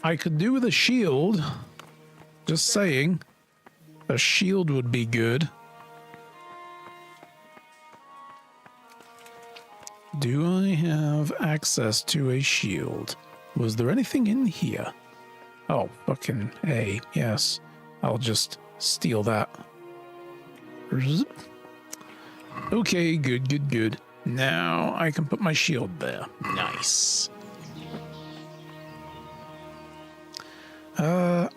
I could do with a shield. Just saying. A shield would be good. Do I have access to a shield? Was there anything in here? Oh, fucking A. Yes. I'll just steal that. Okay, good, good, good. Now I can put my shield there. Nice.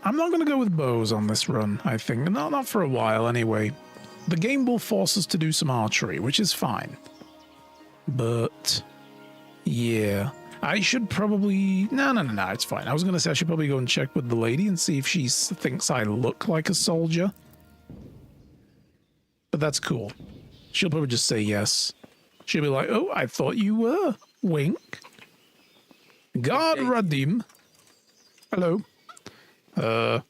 I'm not going to go with bows on this run, I think. No, not for a while, anyway. The game will force us to do some archery, which is fine. But, yeah. I should probably... No, it's fine. I was going to say I should probably go and check with the lady and see if she thinks I look like a soldier. But that's cool. She'll probably just say yes. She'll be like, oh, I thought you were. Wink. God Radim. Hello. Hey,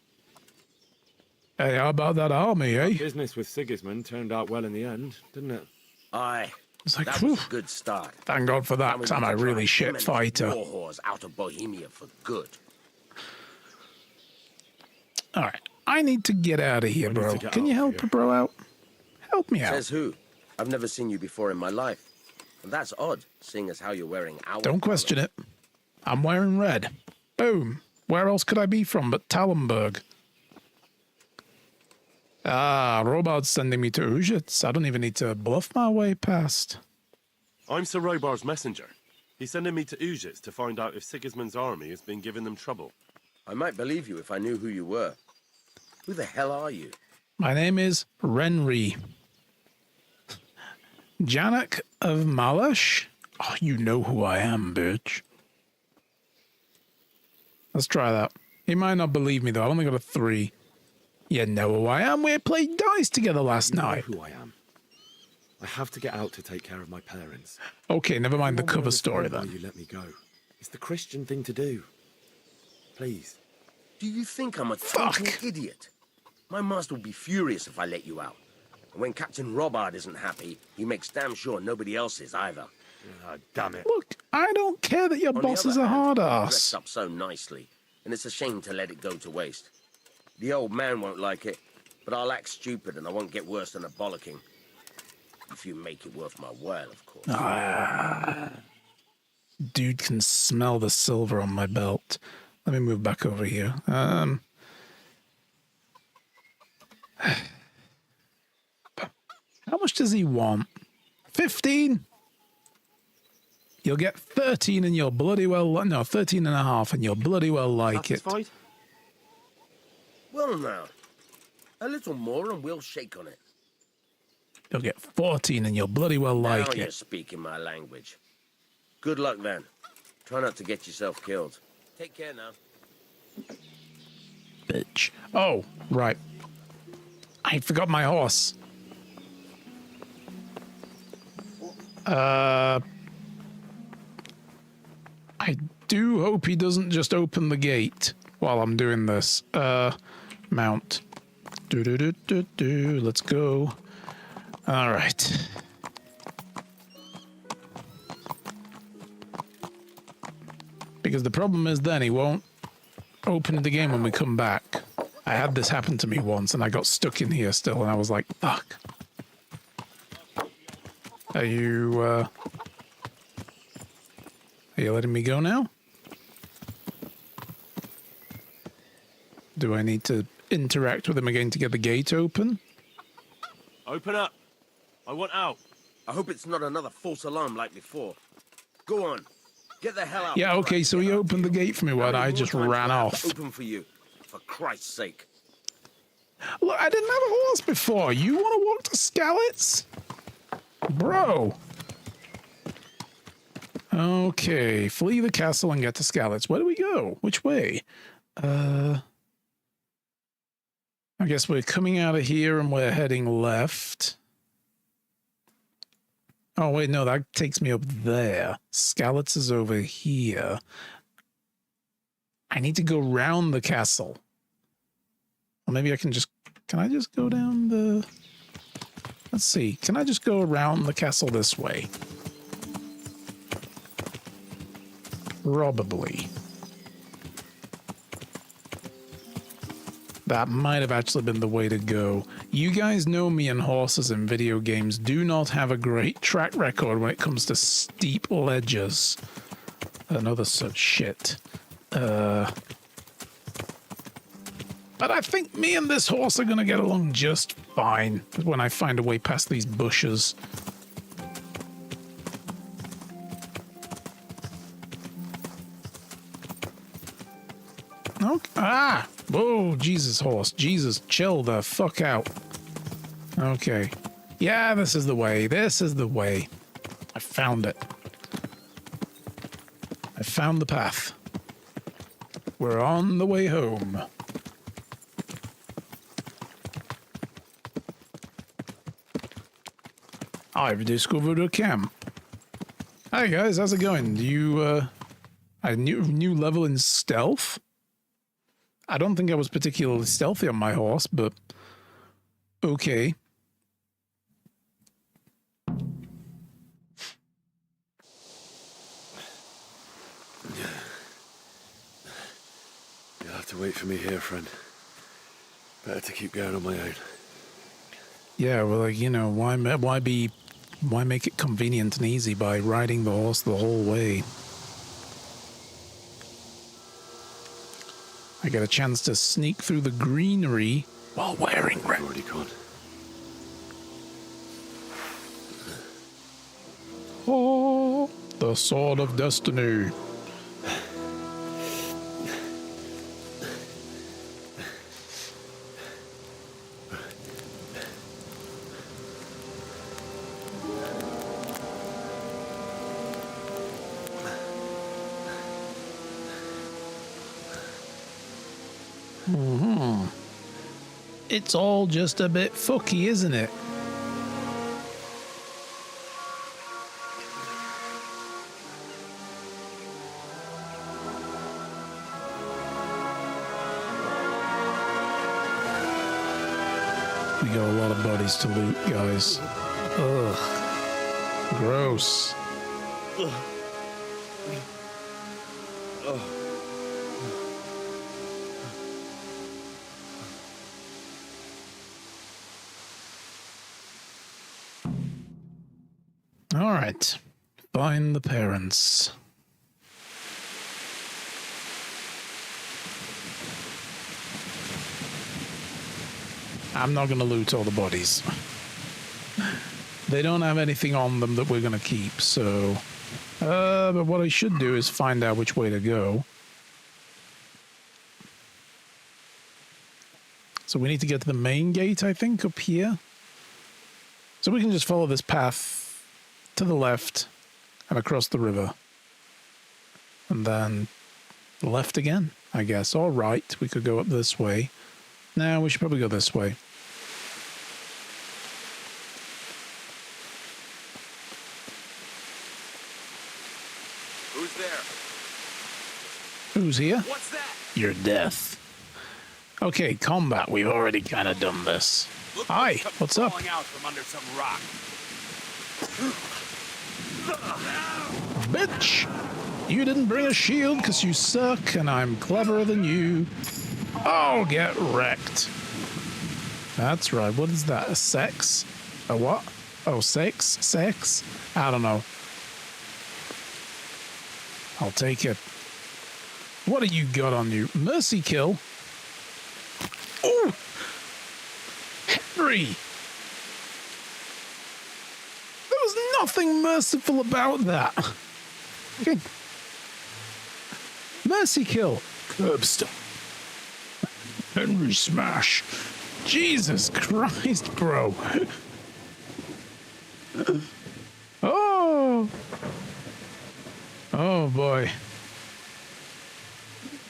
how about that army, eh? Business with Sigismund turned out well in the end, didn't it? Aye. It's like, that was a good start. Thank God for that, because I'm a really shit fighter. War whores out of Bohemia for good. Alright, I need to get out of here, bro. Can you help a bro out? Help me out. Says who? I've never seen you before in my life. And that's odd, seeing as how you're wearing our... Don't question it. I'm wearing red. Boom. Where else could I be from but Tallenberg? Ah, Robart's sending me to Ujitz. I don't even need to bluff my way past. I'm Sir Robar's messenger. He's sending me to Ujitz to find out if Sigismund's army has been giving them trouble. I might believe you if I knew who you were. Who the hell are you? My name is Renri. Janak of Malash? Oh, you know who I am, bitch. Let's try that. He might not believe me, though. I only got a 3. You know who I am. We played dice together last night. You know who I am. I have to get out to take care of my parents. Okay, never mind the cover story, then. You let me go. It's the Christian thing to do. Please. Do you think I'm a total idiot? My master will be furious if I let you out. And when Captain Robard isn't happy, he makes damn sure nobody else is either. Ah, damn it. Look, I don't care that your boss is a hard ass. Dressed up so nicely, and it's a shame to let it go to waste. The old man won't like it, but I'll act stupid and I won't get worse than a bollocking. If you make it worth my while, of course. Dude can smell the silver on my belt. Let me move back over here. How much does he want? 15? You'll get 13 and you'll bloody well... No, 13 and a half and you'll bloody well like it. Well now, a little more and we'll shake on it. You'll get 14 and you'll bloody well like now it. You're speaking my language. Good luck then. Try not to get yourself killed. Take care now. Bitch. Oh, right. I forgot my horse. I do hope he doesn't just open the gate while I'm doing this. Mount. Let's go. All right. Because the problem is then he won't open the game when we come back. I had this happen to me once and I got stuck in here still and I was like, fuck. Are you letting me go now? Do I need to interact with him again to get the gate open? Open up. I want out. I hope it's not another false alarm like before. Go on. Get the hell out. Yeah, okay, so he opened the gate for me while I just ran off. Open for you, for Christ's sake. Look, I didn't have a horse before. You want to walk to Skalitz? Bro. Okay, flee the castle and get to Skalitz. Where do we go? Which way? I guess we're coming out of here and we're heading left. Oh, wait, no, that takes me up there. Skalitz is over here. I need to go round the castle. Or maybe I can just... Can I just go down the... Let's see. Can I just go around the castle this way? Probably. That might have actually been the way to go. You guys know me and horses in video games do not have a great track record when it comes to steep ledges and other such shit. But I think me and this horse are gonna get along just fine when I find a way past these bushes. Okay. Ah! Whoa, Jesus, horse. Jesus, chill the fuck out. Okay. Yeah, this is the way. This is the way. I found it. I found the path. We're on the way home. I've discovered a camp. Hi guys, how's it going? Do you, a new level in stealth? I don't think I was particularly stealthy on my horse, but okay. You'll have to wait for me here, friend. Better to keep going on my own. Yeah, well, like, you know, why make it convenient and easy by riding the horse the whole way? I get a chance to sneak through the greenery while wearing I've already gone. Oh, the sword of destiny. It's all just a bit fucky, isn't it? We got a lot of bodies to loot, guys. Ugh. Gross. All right. Find the parents. I'm not going to loot all the bodies. They don't have anything on them that we're going to keep, so... but what I should do is find out which way to go. So we need to get to the main gate, I think, up here. So we can just follow this path to the left and across the river. And then left again, I guess. Or right, we could go up this way. No, we should probably go this way. Who's there? Who's here? What's that? Your death. Okay, combat. We've already kind of done this. Hi, what's up? Out from under some rock. Bitch! You didn't bring a shield because you suck, and I'm cleverer than you. Oh, get wrecked. That's right. What is that? A sex? A what? Oh, sex? Sex? I don't know. I'll take it. What do you got on you? Mercy kill? Oh! Henry! There was nothing merciful about that. Okay. Mercy kill. Curbstone. Henry smash. Jesus Christ, bro. Oh. Oh boy.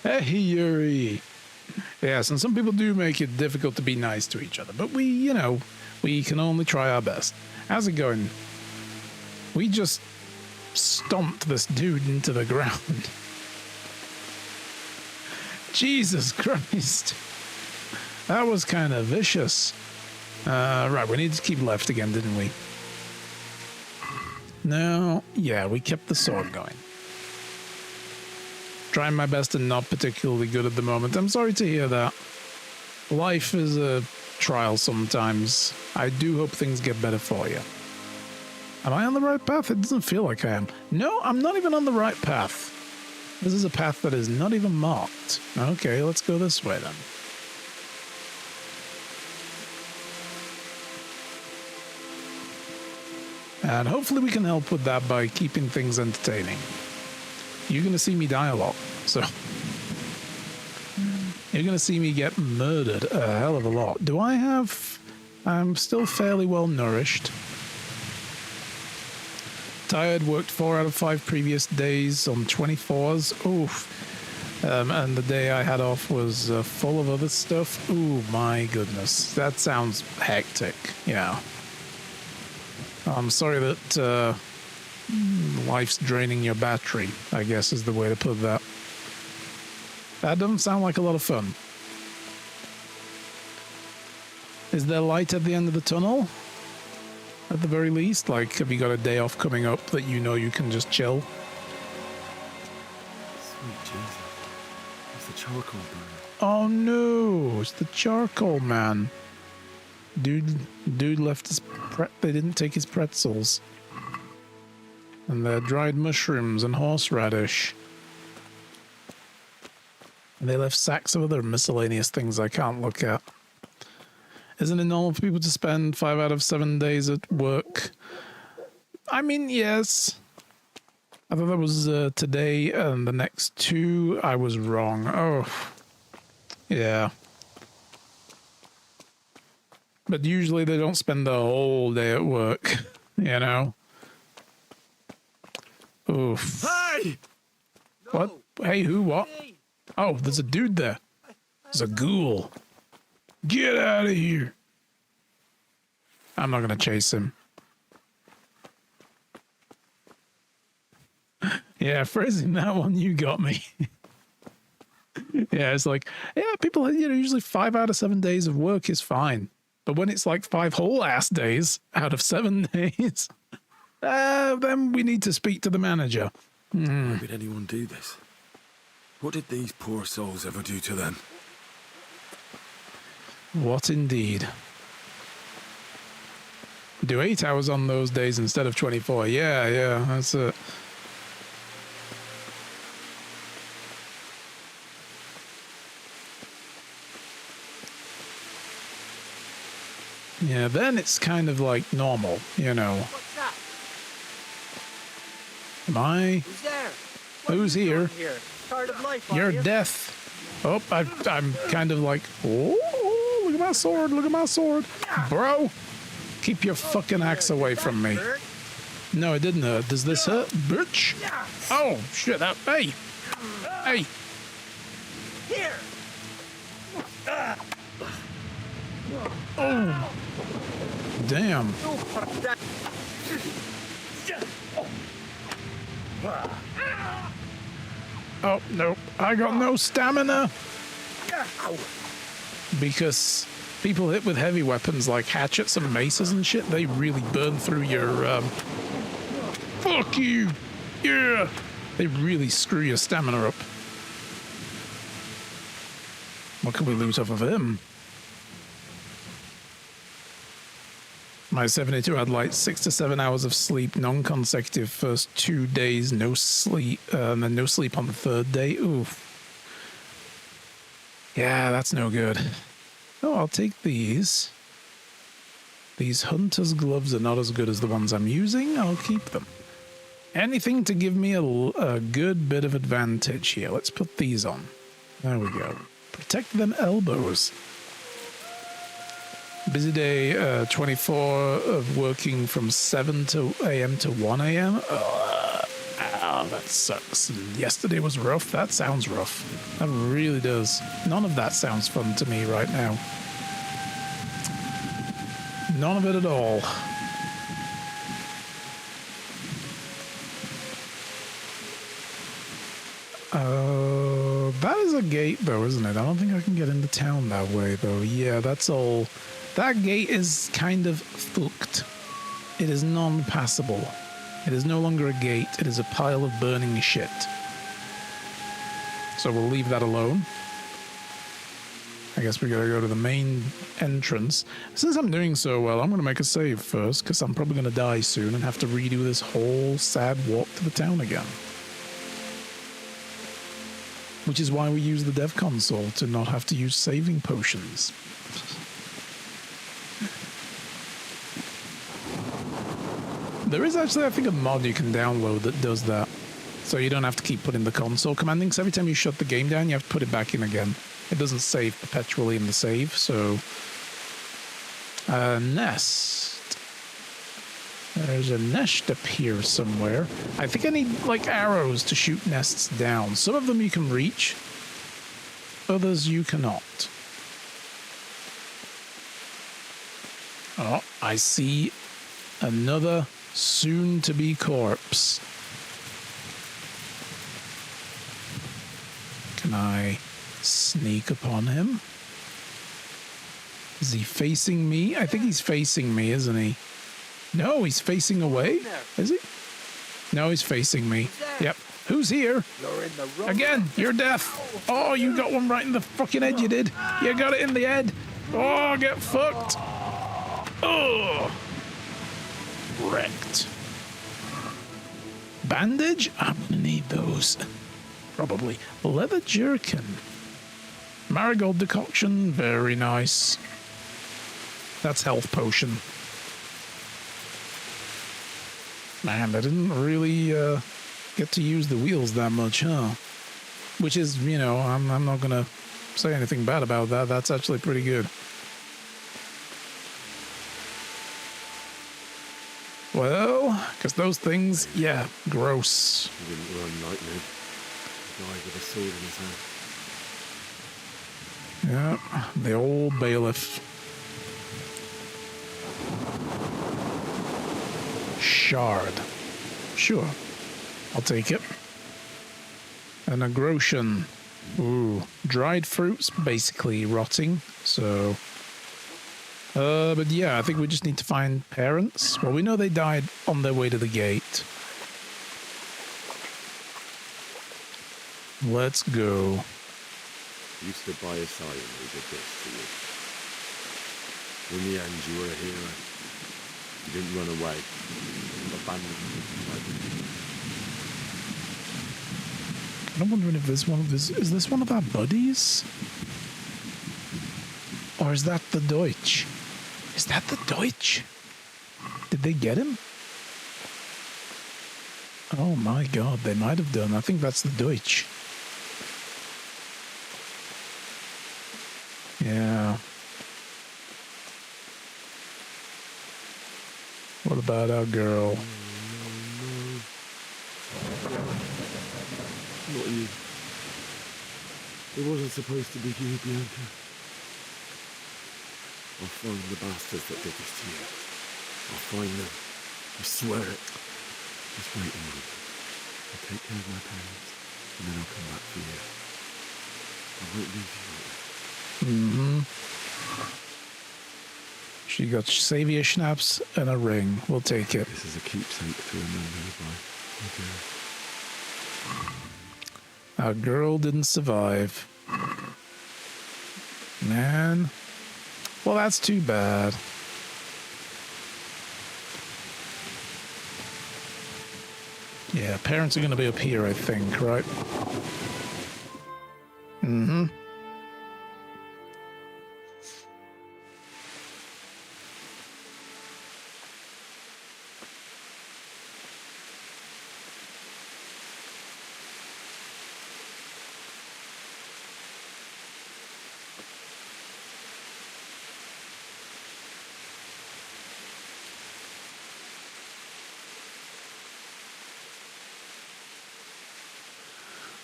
Hey, Yuri. Yes, and some people do make it difficult to be nice to each other, but we, you know, we can only try our best. How's it going? We just stomped this dude into the ground. Jesus Christ. That was kind of vicious. Right, we need to keep left again, didn't we? No, yeah, we kept the sword going. Trying my best and not particularly good at the moment. I'm sorry to hear that. life is a trial sometimes. I do hope things get better for you. Am I on the right path? It doesn't feel like I am. No, I'm not even on the right path. This is a path that is not even marked. Okay, let's go this way then. And hopefully we can help with that by keeping things entertaining. You're going to see me die a lot, so... You're going to see me get murdered a hell of a lot. Do I have... I'm still fairly well nourished. Tired, worked 4 out of 5 previous days on 24s. Oof. And the day I had off was full of other stuff. Ooh, my goodness. That sounds hectic. Yeah. I'm sorry that life's draining your battery, I guess is the way to put that. That doesn't sound like a lot of fun. Is there light at the end of the tunnel? At the very least? Like, have you got a day off coming up that you know you can just chill? Sweet Jesus. It's the charcoal burner. Oh no, it's the charcoal man. Dude left his they didn't take his pretzels. And their dried mushrooms and horseradish. And they left sacks of other miscellaneous things I can't look at. Isn't it normal for people to spend 5 out of 7 days at work? I mean, yes. I thought that was today, and the next 2 I was wrong. Oh, yeah. But usually they don't spend the whole day at work, you know? Oof. Hey! What? Hey, who? What? Oh, there's a dude there. There's a ghoul. Get out of here. I'm not going to chase him. Yeah, phrasing that one, you got me. Yeah, it's like, yeah, people, usually 5 out of 7 days of work is fine. But when it's like 5 whole ass days out of 7 days, then we need to speak to the manager. Why would anyone do this? What did these poor souls ever do to them? What indeed? Do 8 hours on those days instead of 24. Yeah, that's it. Yeah, then it's kind of like normal, you know. What's that? Am I? Who's there? Who's here? Tired of life, You're death. Oh, I'm kind of like, oh, look at my sword, look at my sword. Bro, keep your fucking axe away from me. No, it didn't hurt. Does this hurt? Bitch. Oh, shit, hey. Hey. Here. Oh. Damn. Oh, no. I got no stamina. Because people hit with heavy weapons like hatchets and maces and shit, they really burn through your, Fuck you. Yeah. They really screw your stamina up. What can we loot off of him? My 72 had like 6 to 7 hours of sleep, non-consecutive first 2 days, no sleep, and then no sleep on the 3rd day. Oof. Yeah, that's no good. Oh, I'll take these. These hunter's gloves are not as good as the ones I'm using. I'll keep them. Anything to give me a good bit of advantage here. Let's put these on. There we go. Protect them elbows. Busy day, 24 of working from 7 a.m. to 1 a.m. Ow, that sucks. And yesterday was rough. That sounds rough. That really does. None of that sounds fun to me right now. None of it at all. That is a gate, though, isn't it? I don't think I can get into town that way, though. Yeah, that's all. That gate is kind of fucked. It is non-passable. It is no longer a gate. It is a pile of burning shit. So we'll leave that alone. I guess we gotta go to the main entrance. Since I'm doing so well, I'm gonna make a save first, because I'm probably gonna die soon and have to redo this whole sad walk to the town again. Which is why we use the dev console, to not have to use saving potions. There is actually, I think, a mod you can download that does that. So you don't have to keep putting the console commanding, because every time you shut the game down, you have to put it back in again. It doesn't save perpetually in the save, so... nest. There's a nest up here somewhere. I think I need, like, arrows to shoot nests down. Some of them you can reach. Others you cannot. Oh, I see another soon-to-be corpse. Can I sneak upon him? Is he facing me? I think he's facing me, isn't he? No, he's facing away. Is he? No, he's facing me. Yep. Who's here? You're in the wrong. Again, you're deaf. Oh, you got one right in the fucking head, you did. You got it in the head. Oh, get fucked. Oh. Wrecked. Bandage? I'm gonna need those. Probably. Leather jerkin. Marigold decoction. Very nice. That's health potion. Man, I didn't really get to use the wheels that much, huh? Which is, you know, I'm not gonna say anything bad about that. That's actually pretty good. Well, because those things, yeah, gross. He didn't run like me. The guy with a sword in his hand. Yeah, the old bailiff. Shard. Sure. I'll take it. An agrotion. Ooh. Dried fruits, basically rotting, so... but yeah, I think we just need to find parents. Well, we know they died on their way to the gate. Let's go. You stood by his side and he did this to you. In the end, you were a hero. You didn't run away. You abandoned him. I'm wondering if this one of his... Is this one of our buddies? Or is that the Deutsch? Is that the Deutsch? Did they get him? Oh my god, they might have done. I think that's the Deutsch. Yeah. What about our girl? Not you. It wasn't supposed to be you, Bianca. I'll find the bastards that did this to you. I'll find them. I swear it. Just wait a moment. I'll take care of my parents, and then I'll come back for you. I won't leave you like that. Mm-hmm. She got saviour schnapps and a ring. We'll take it. This is a keepsake to remember her by. Okay. Our girl didn't survive. Man. Well, that's too bad. Yeah, parents are going to be up here, I think, right? Mm-hmm.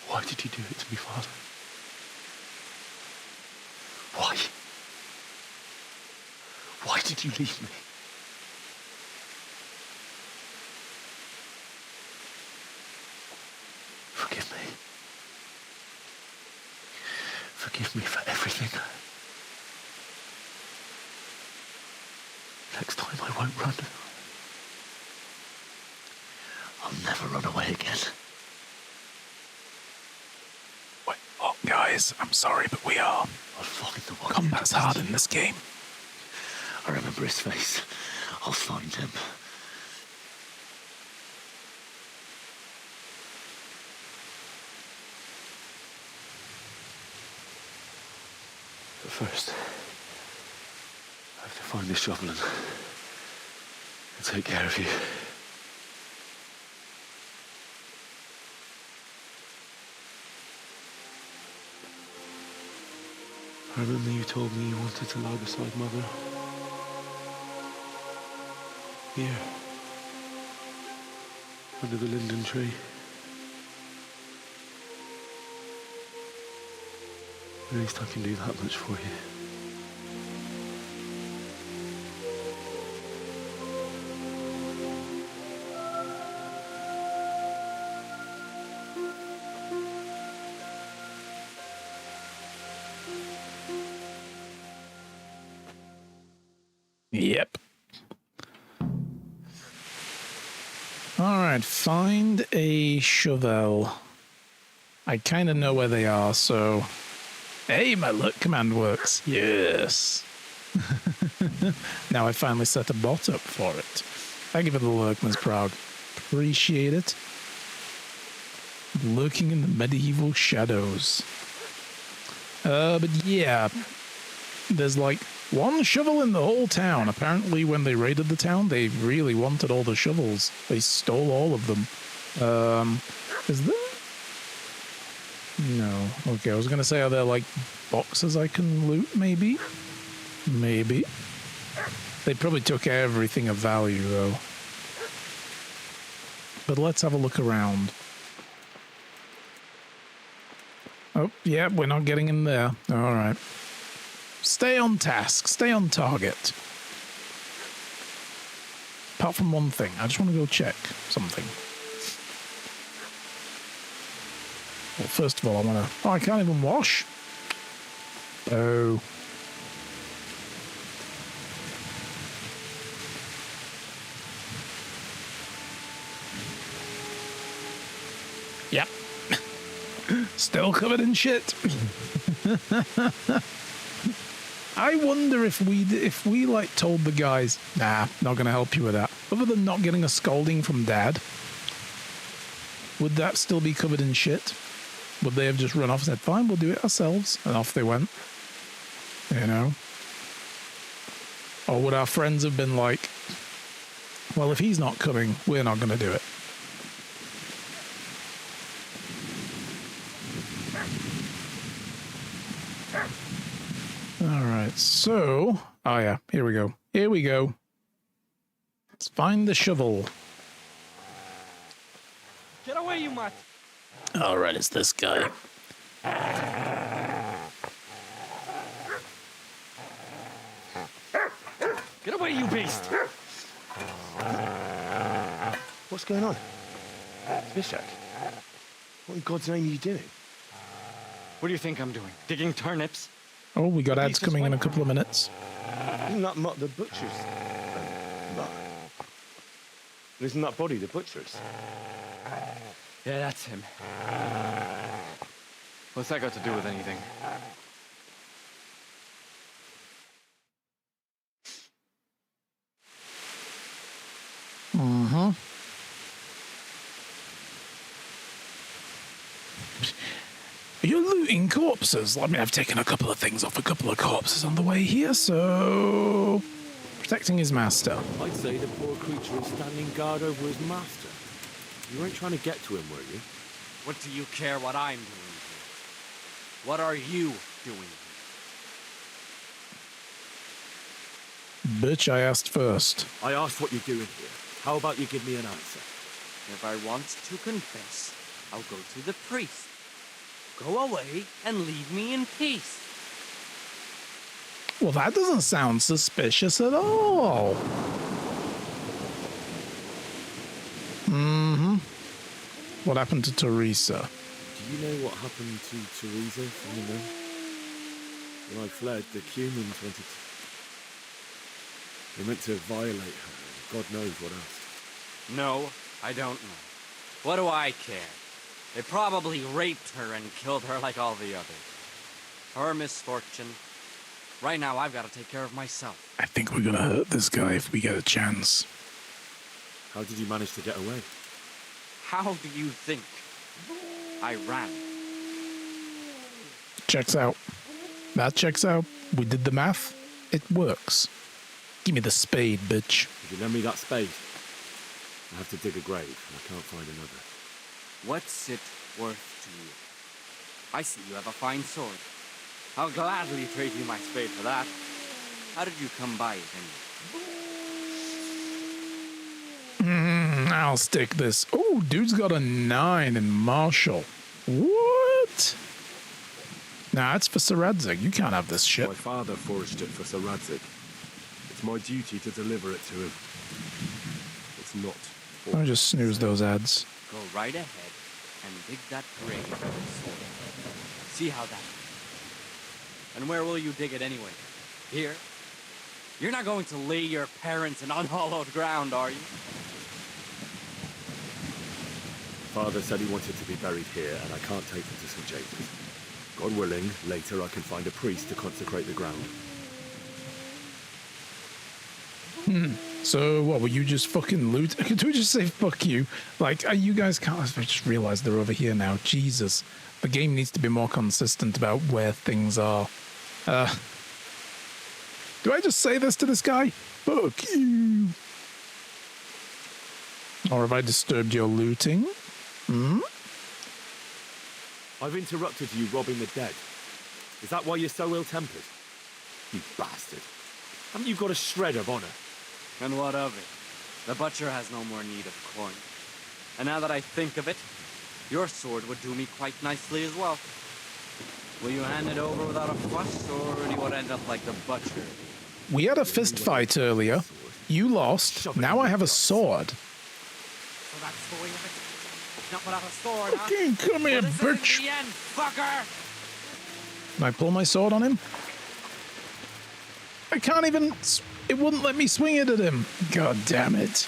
Why did you do it to me, Father? Why? Why did you leave me? Forgive me. Forgive me for everything. Next time I won't run. I'll never run away again. Wait, oh, guys. guys. I'm sorry, but we are. I'll find the one. Combat's hard in this game. I remember his face. I'll find him. But first, I have to find the shovel and take care of you. I remember you told me you wanted to lie beside Mother. Here. Under the linden tree. At least I can do that much for you. Yep. Alright, find a shovel. I kind of know where they are, so... Hey, my look command works. Yes. Now I finally set a bot up for it. Thank you for the workman's proud. Appreciate it. Lurking in the medieval shadows. But yeah. There's like one shovel in the whole town. Apparently when they raided the town, they really wanted all the shovels. They stole all of them. Is there? No. Okay, I was going to say, are there like boxes I can loot, maybe? Maybe. They probably took everything of value, though. But let's have a look around. Oh, yeah, we're not getting in there. All right. Stay on task. Stay on target. Apart from one thing. I just want to go check something. Well, first of all, I want to... Oh, I can't even wash. Oh. Yep. Still covered in shit. I wonder if we like told the guys, nah, not going to help you with that. Other than not getting a scolding from Dad, would that still be covered in shit? Would they have just run off and said, fine, we'll do it ourselves? And off they went. You know? Or would our friends have been like, well, if he's not coming, we're not going to do it. Alright, so... Oh yeah, here we go. Here we go. Let's find the shovel. Get away, you mutt! Alright, it's this guy. Get away, you beast! What's going on? Bishak? What in God's name are you doing? What do you think I'm doing? Digging turnips? Oh, we got ads coming in a couple of minutes. Isn't that Mutt the butcher's? Mutt. Isn't that body the butcher's? Yeah, that's him. What's that got to do with anything? Mm-hmm. You're looting corpses. I mean, I've taken a couple of things off a couple of corpses on the way here, so... Protecting his master. I'd say the poor creature is standing guard over his master. You weren't trying to get to him, were you? What do you care what I'm doing here? What are you doing here? Bitch, I asked first. I asked what you're doing here. How about you give me an answer? If I want to confess, I'll go to the priest. Go away and leave me in peace. Well, that doesn't sound suspicious at all. Mm-hmm. What happened to Teresa? Do you know what happened to Teresa from the mill? When I fled, the humans wanted to... They meant to violate her, and God knows what else. No, I don't know. What do I care? They probably raped her and killed her like all the others. her misfortune. Right now, I've got to take care of myself. I think we're gonna hurt this guy if we get a chance. How did you manage to get away? How do you think? I ran. Checks out. That checks out. We did the math. It works. Give me the spade, bitch. If you lend me that spade, I have to dig a grave, and I can't find another. What's it worth to you? I see you have a fine sword. I'll gladly trade you my spade for that. How did you come by it anyway? I'll stick this. Oh, dude's got a 9 in martial. What? Nah, it's for Saradzig. You can't have this shit. My father forged it for Sir Radzig. It's my duty to deliver it to him. It's not. I'll just snooze those ads. Go right ahead and dig that grave with the sword. See how that is. And where will you dig it anyway? Here? You're not going to lay your parents in unhallowed ground, are you? Father said he wanted to be buried here, and I can't take them to St. James's. God willing, later I can find a priest to consecrate the ground. So, what, were you just fucking loot? Could we just say fuck you? Like, you guys can't... I just realized they're over here now. Jesus. The game needs to be more consistent about where things are. Do I just say this to this guy? Fuck you. Or have I disturbed your looting? I've interrupted you robbing the dead. Is that why you're so ill-tempered? You bastard. Haven't you got a shred of honor? And what of it? The butcher has no more need of coin. And now that I think of it, your sword would do me quite nicely as well. Will you hand it over without a fuss, or do you want to end up like the butcher? We had a fist fight earlier. You lost. Now I have a sword. So that's the way of it. Not without a sword, huh? Fucking come here, Well, this bitch. isn't the end, fucker! Can I pull my sword on him? I can't even... It wouldn't let me swing it at him. God damn it.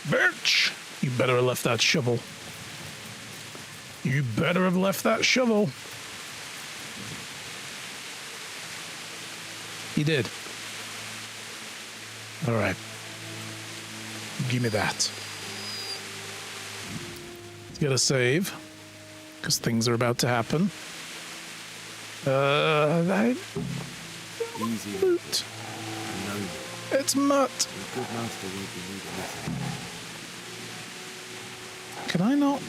Bitch! You better have left that shovel. You better have left that shovel. He did. Alright. Give me that. Gotta save. Because things are about to happen. Easy. Loot. No. It's mutt. A good master won't be needing this. Can I not?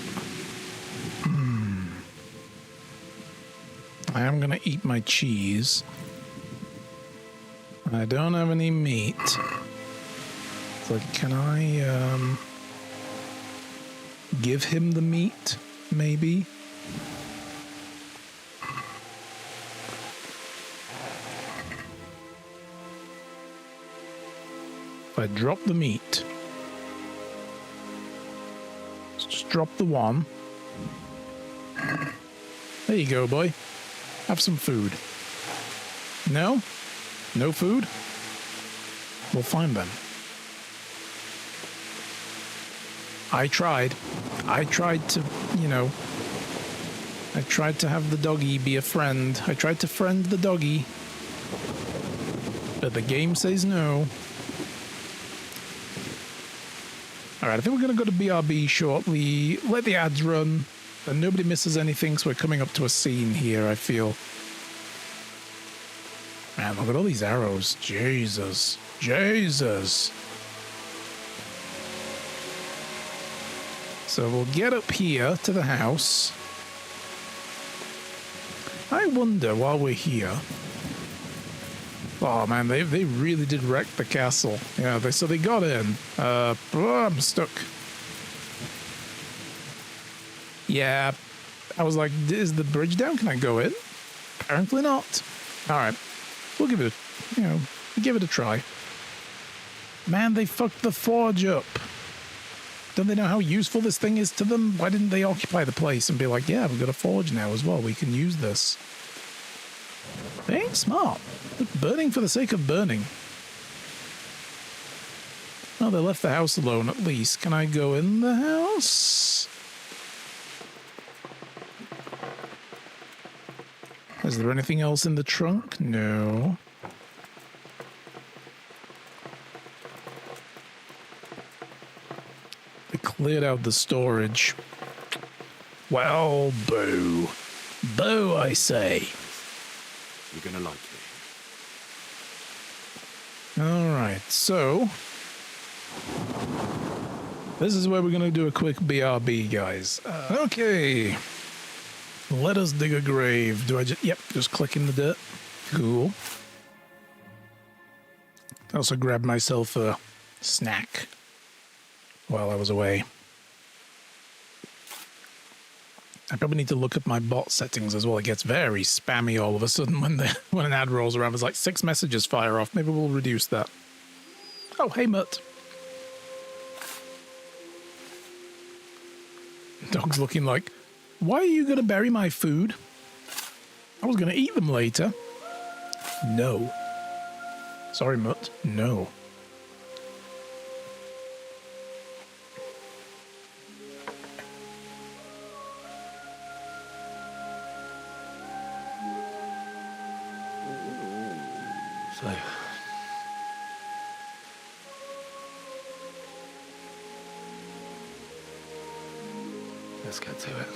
I am gonna eat my cheese. I don't have any meat. So can I give him the meat, maybe? If I drop the meat, let's just drop the one. There you go, boy. Have some food. No? No food? We'll find them. I tried to, I tried to have the doggy be a friend. I tried to friend the doggy. But the game says no. Alright, I think we're going to go to BRB shortly. Let the ads run. And nobody misses anything, so we're coming up to a scene here, I feel. Man, look at all these arrows. Jesus. Jesus. So we'll get up here to the house. I wonder, while we're here... Oh, man, they really did wreck the castle. Yeah, so they got in. I'm stuck. Yeah, I was like, is the bridge down? Can I go in? Apparently not. All right, we'll give it give it a try. Man, they fucked the forge up. Don't they know how useful this thing is to them? Why didn't they occupy the place and be like, yeah, we've got a forge now as well. We can use this. They ain't smart. They're burning for the sake of burning. Well, they left the house alone at least. Can I go in the house? Is there anything else in the trunk? No. We cleared out the storage. Well, boo. Boo, I say. You're gonna like it. Alright, so... this is where we're going to do a quick BRB, guys. Okay. Let us dig a grave. Do I just... yep, just click in the dirt. Cool. I also grabbed myself a snack while I was away. I probably need to look at my bot settings as well. It gets very spammy all of a sudden when when an ad rolls around. It's like 6 messages fire off. Maybe we'll reduce that. Oh, hey, Mutt. Dog's looking like, why are you going to bury my food? I was going to eat them later. No. Sorry, Mutt. No. So, let's get to it.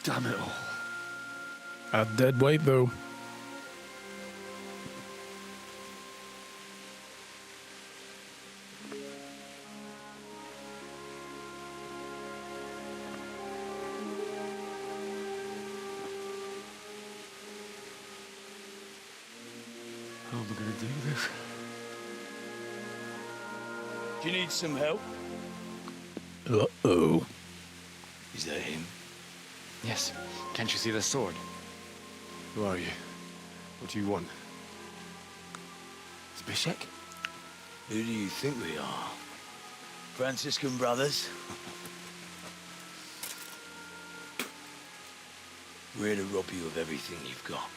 Damn it all. A dead weight, though. How am I going to do this? Do you need some help? Uh-oh. Is that him? Yes. Can't you see the sword? Who are you? What do you want? Zbyszek? Who do you think we are? Franciscan brothers? We're here to rob you of everything you've got.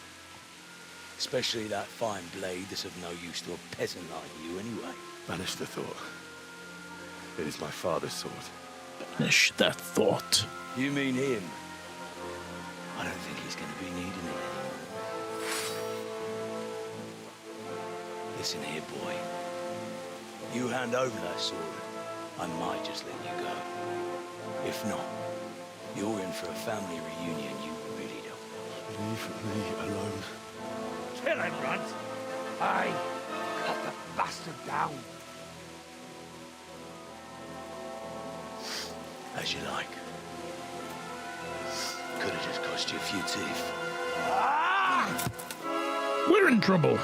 Especially that fine blade that's of no use to a peasant like you anyway. Banish the thought. It is my father's sword. Banish that thought. You mean him? I don't think he's going to be needing it anymore. Listen here, boy. You hand over that sword, I might just let you go. If not, you're in for a family reunion you really don't. Leave me alone. Kill him, Runt! Aye, cut the bastard down. As you like. Could have just cost you a few teeth. We're in trouble.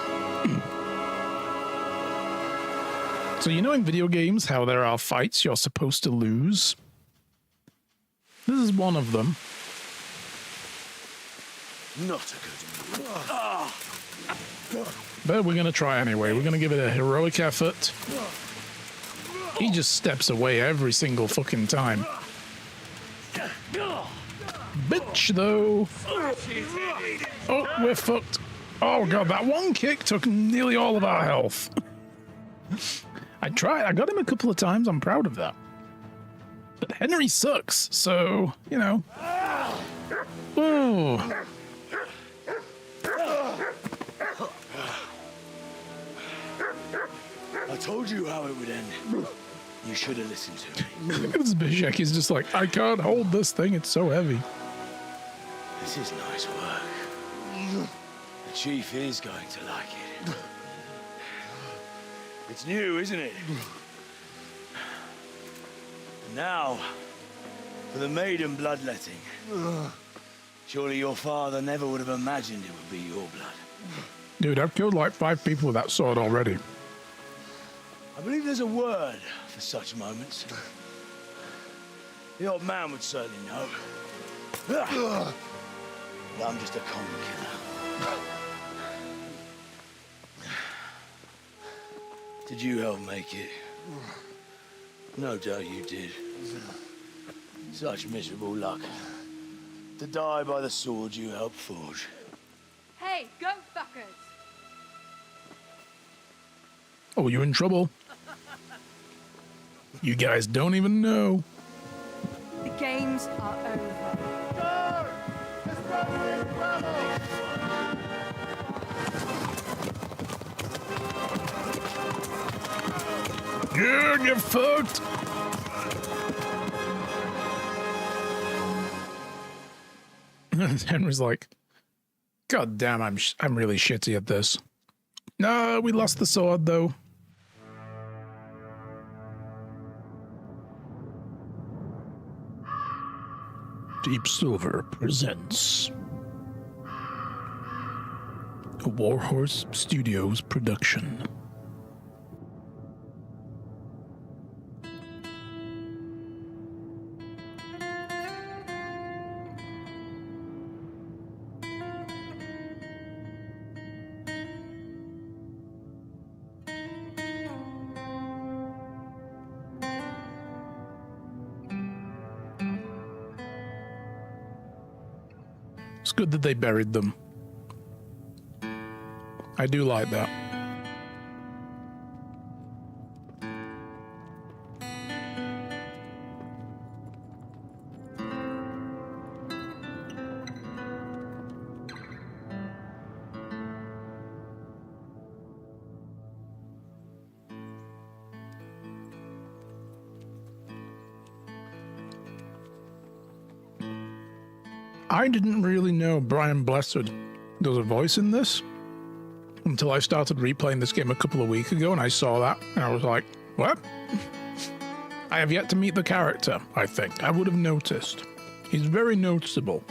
So you know in video games how there are fights you're supposed to lose? This is one of them. Not a good one. But we're going to try anyway. We're going to give it a heroic effort. He just steps away every single fucking time. Bitch, though. Oh, we're fucked. Oh, God, that one kick took nearly all of our health. I tried. I got him a couple of times. I'm proud of that. But Henry sucks, so, you know. Ooh. I told you how it would end. You should have listened to me. Look at this Zbyszek. He's just like, I can't hold this thing. It's so heavy. This is nice work. The chief is going to like it. It's new, isn't it? Now, for the maiden bloodletting. Surely your father never would have imagined it would be your blood. Dude, I've killed like 5 people with that sword already. I believe there's a word for such moments. The old man would certainly know. But I'm just a common killer. Did you help make it? No doubt you did. Such miserable luck. To die by the sword you helped forge. Hey, go fuckers! Oh, you're in trouble. You guys don't even know. The games are over. Yeah, get fucked. Henry's like, God damn, I'm really shitty at this. No, we lost the sword though. Deep Silver presents a Warhorse Studios production. It's good that they buried them. I do like that. I didn't really know Brian Blessed does a voice in this until I started replaying this game a couple of weeks ago, and I saw that, and I was like, what? I have yet to meet the character, I think. I would have noticed. He's very noticeable.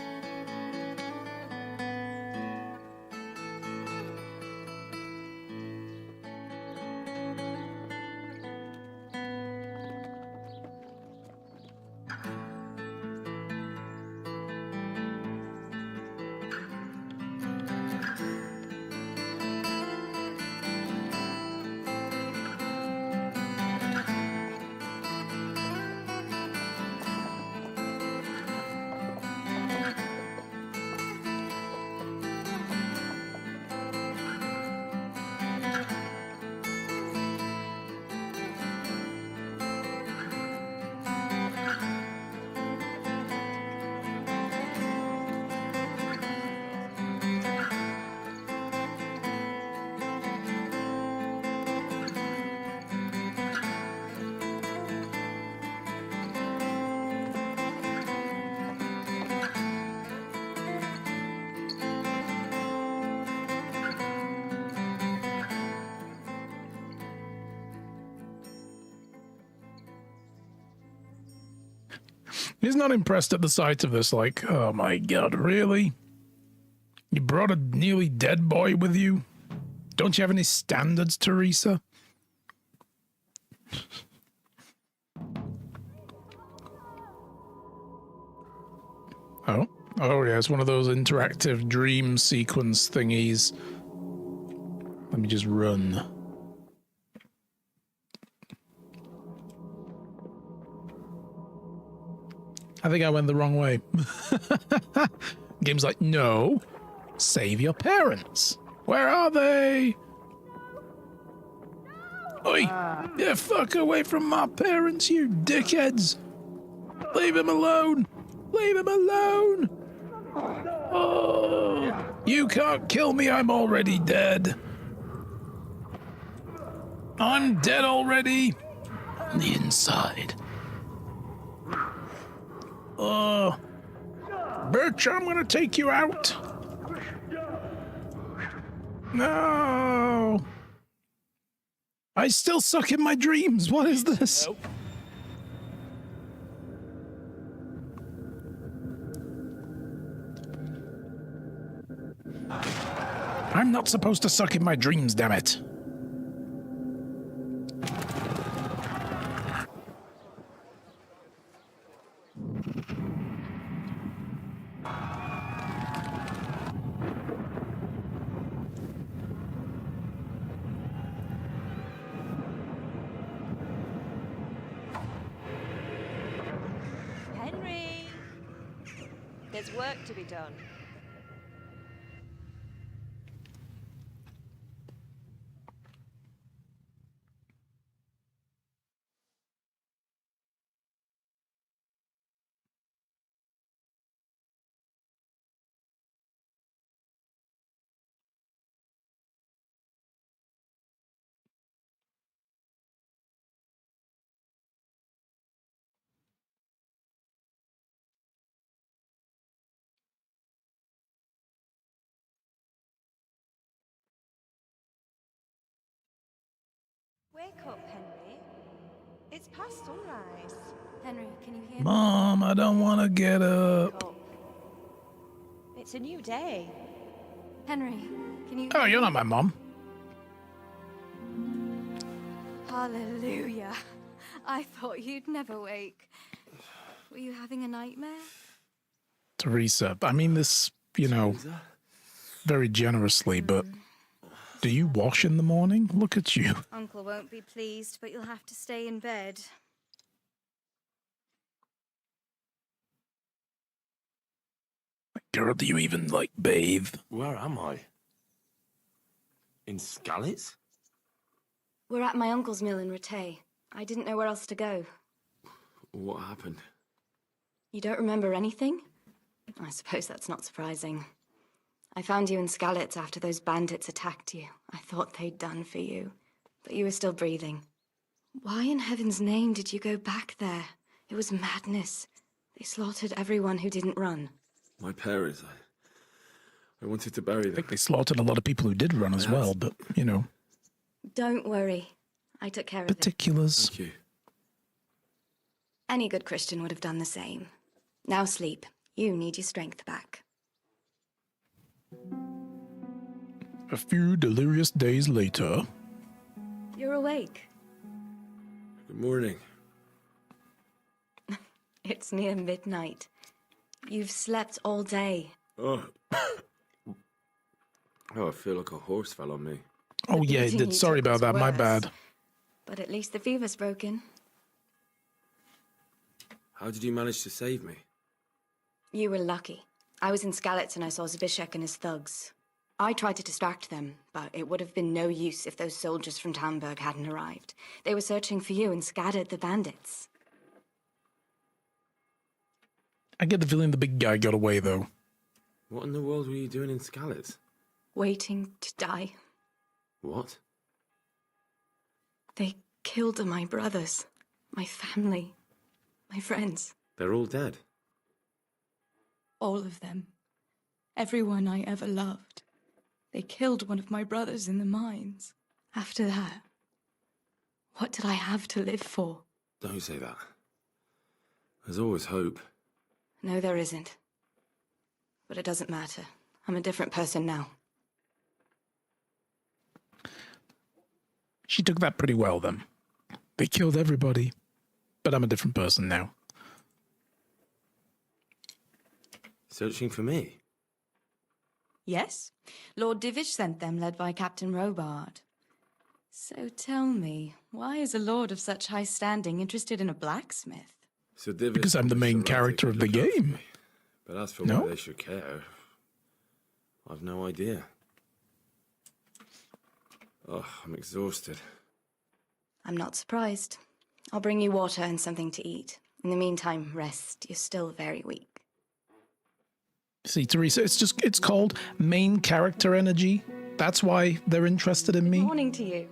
He's not impressed at the sight of this, like, oh my god, really? You brought a nearly dead boy with you? Don't you have any standards, Teresa? Oh yeah, it's one of those interactive dream sequence thingies. Let me just run. I think I went the wrong way. Game's like, no, save your parents. Where are they? Oi, get fuck away from my parents, you dickheads. Leave him alone. Leave him alone. Oh, you can't kill me. I'm already dead. I'm dead already. On the inside. Birch, I'm gonna take you out. No. I still suck in my dreams. What is this? Nope. I'm not supposed to suck in my dreams, damn it. There's work to be done. Wake up, Henry. It's past sunrise. Henry, can you hear me? Mom, I don't want to get Wake up. up. It's a new day. Henry, can you Oh, hear you're me? not my mom. Hallelujah. I thought you'd never wake. Were you having a nightmare? Teresa, I mean this, you know, very generously, but do you wash in the morning? Look at you. Uncle won't be pleased, but you'll have to stay in bed. Girl, do you even, like, bathe? Where am I? In Skalitz? We're at my uncle's mill in Rattay. I didn't know where else to go. What happened? You don't remember anything? I suppose that's not surprising. I found you in Skalitz after those bandits attacked you. I thought they'd done for you, but you were still breathing. Why in heaven's name did you go back there? It was madness. They slaughtered everyone who didn't run. My parents, I wanted to bury I them. think they slaughtered a lot of people who did run as well, but, you know, Don't worry. I took care of it. particulars. Thank you. Any good Christian would have done the same. Now sleep. You need your strength back. A few delirious days later. You're awake. Good morning. It's near midnight. You've slept all day. Oh. Oh, I feel like a horse fell on me. Oh, The yeah, it beating did. you Sorry took about was that. My worse. bad. But at least the fever's broken. How did you manage to save me? You were lucky. I was in Skalitz and I saw Zbyszek and his thugs. I tried to distract them, but it would have been no use if those soldiers from Tamburg hadn't arrived. They were searching for you and scattered the bandits. I get the feeling the big guy got away, though. What in the world were you doing in Skalitz? Waiting to die. What? They killed my brothers, my family, my friends. They're all dead. All of them. Everyone I ever loved. They killed one of my brothers in the mines. After that, what did I have to live for? Don't say that. There's always hope. No, there isn't. But it doesn't matter. I'm a different person now. She took that pretty well, then. They killed everybody, but I'm a different person now. Searching for me? Yes. Lord Divish sent them, led by Captain Robard. So tell me, why is a lord of such high standing interested in a blacksmith? So Divish Because I'm the main promised that character they of could the look out for game. me. But as for No? why they should care, I've no idea. Oh, I'm exhausted. I'm not surprised. I'll bring you water and something to eat. In the meantime, rest. You're still very weak. See, Teresa, it's called main character energy. That's why they're interested in me. Morning to you.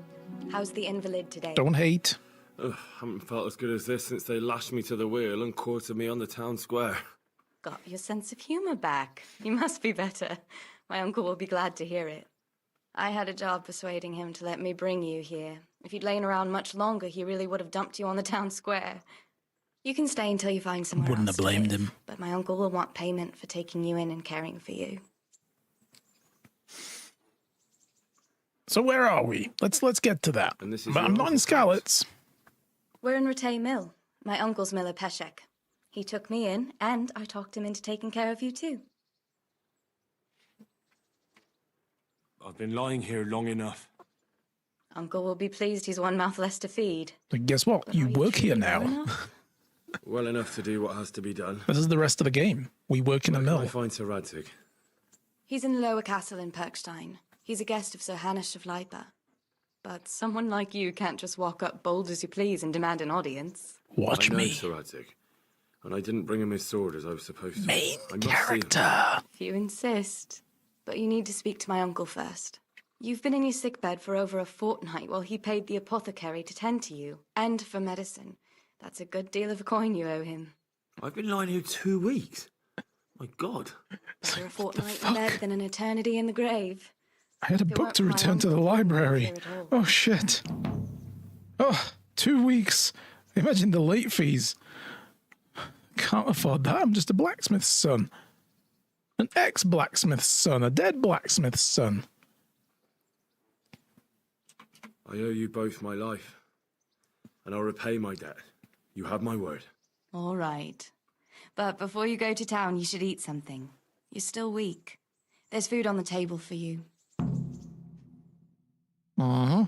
How's the invalid today? Don't hate. Ugh, haven't felt as good as this since they lashed me to the wheel and quartered me on the town square. Got your sense of humor back. You must be better. My uncle will be glad to hear it. I had a job persuading him to let me bring you here. If you'd lain around much longer, he really would have dumped you on the town square. You can stay until you find somewhere Wouldn't else have blamed to live, him. but my uncle will want payment for taking you in and caring for you. So where are we? Let's get to that. And this is But your I'm not in uncle's house? Skalitz. We're in Rattay Mill. My uncle's mill at Peshek. He took me in, and I talked him into taking care of you too. I've been lying here long enough. Uncle will be pleased he's one mouth less to feed. But guess what? But You are work here truly well now. enough? Well enough to do what has to be done. This is the rest of the game. We work in a Where can mill. I find Sir Radzig? He's in the lower castle in Perkstein. He's a guest of Sir Hanush of Leipa. But someone like you can't just walk up bold as you please and demand an audience. Watch I know me. Sir Radzig, and I didn't bring him his sword as I was supposed to. Main I must see him. character. If you insist. But you need to speak to my uncle first. You've been in your sickbed for over a fortnight while he paid the apothecary to tend to you. And for medicine. That's a good deal of a coin you owe him. I've been lying here 2 weeks. My God. Better a fortnight in bed than an eternity in the grave. I had a If it book weren't to for my return to the uncle, I wouldn't library. hear it all. Oh, shit. Oh, 2 weeks. Imagine the late fees. Can't afford that. I'm just a blacksmith's son. An ex-blacksmith's son. A dead blacksmith's son. I owe you both my life, and I'll repay my debt. You have my word. All right. But before you go to town, you should eat something. You're still weak. There's food on the table for you. Uh-huh.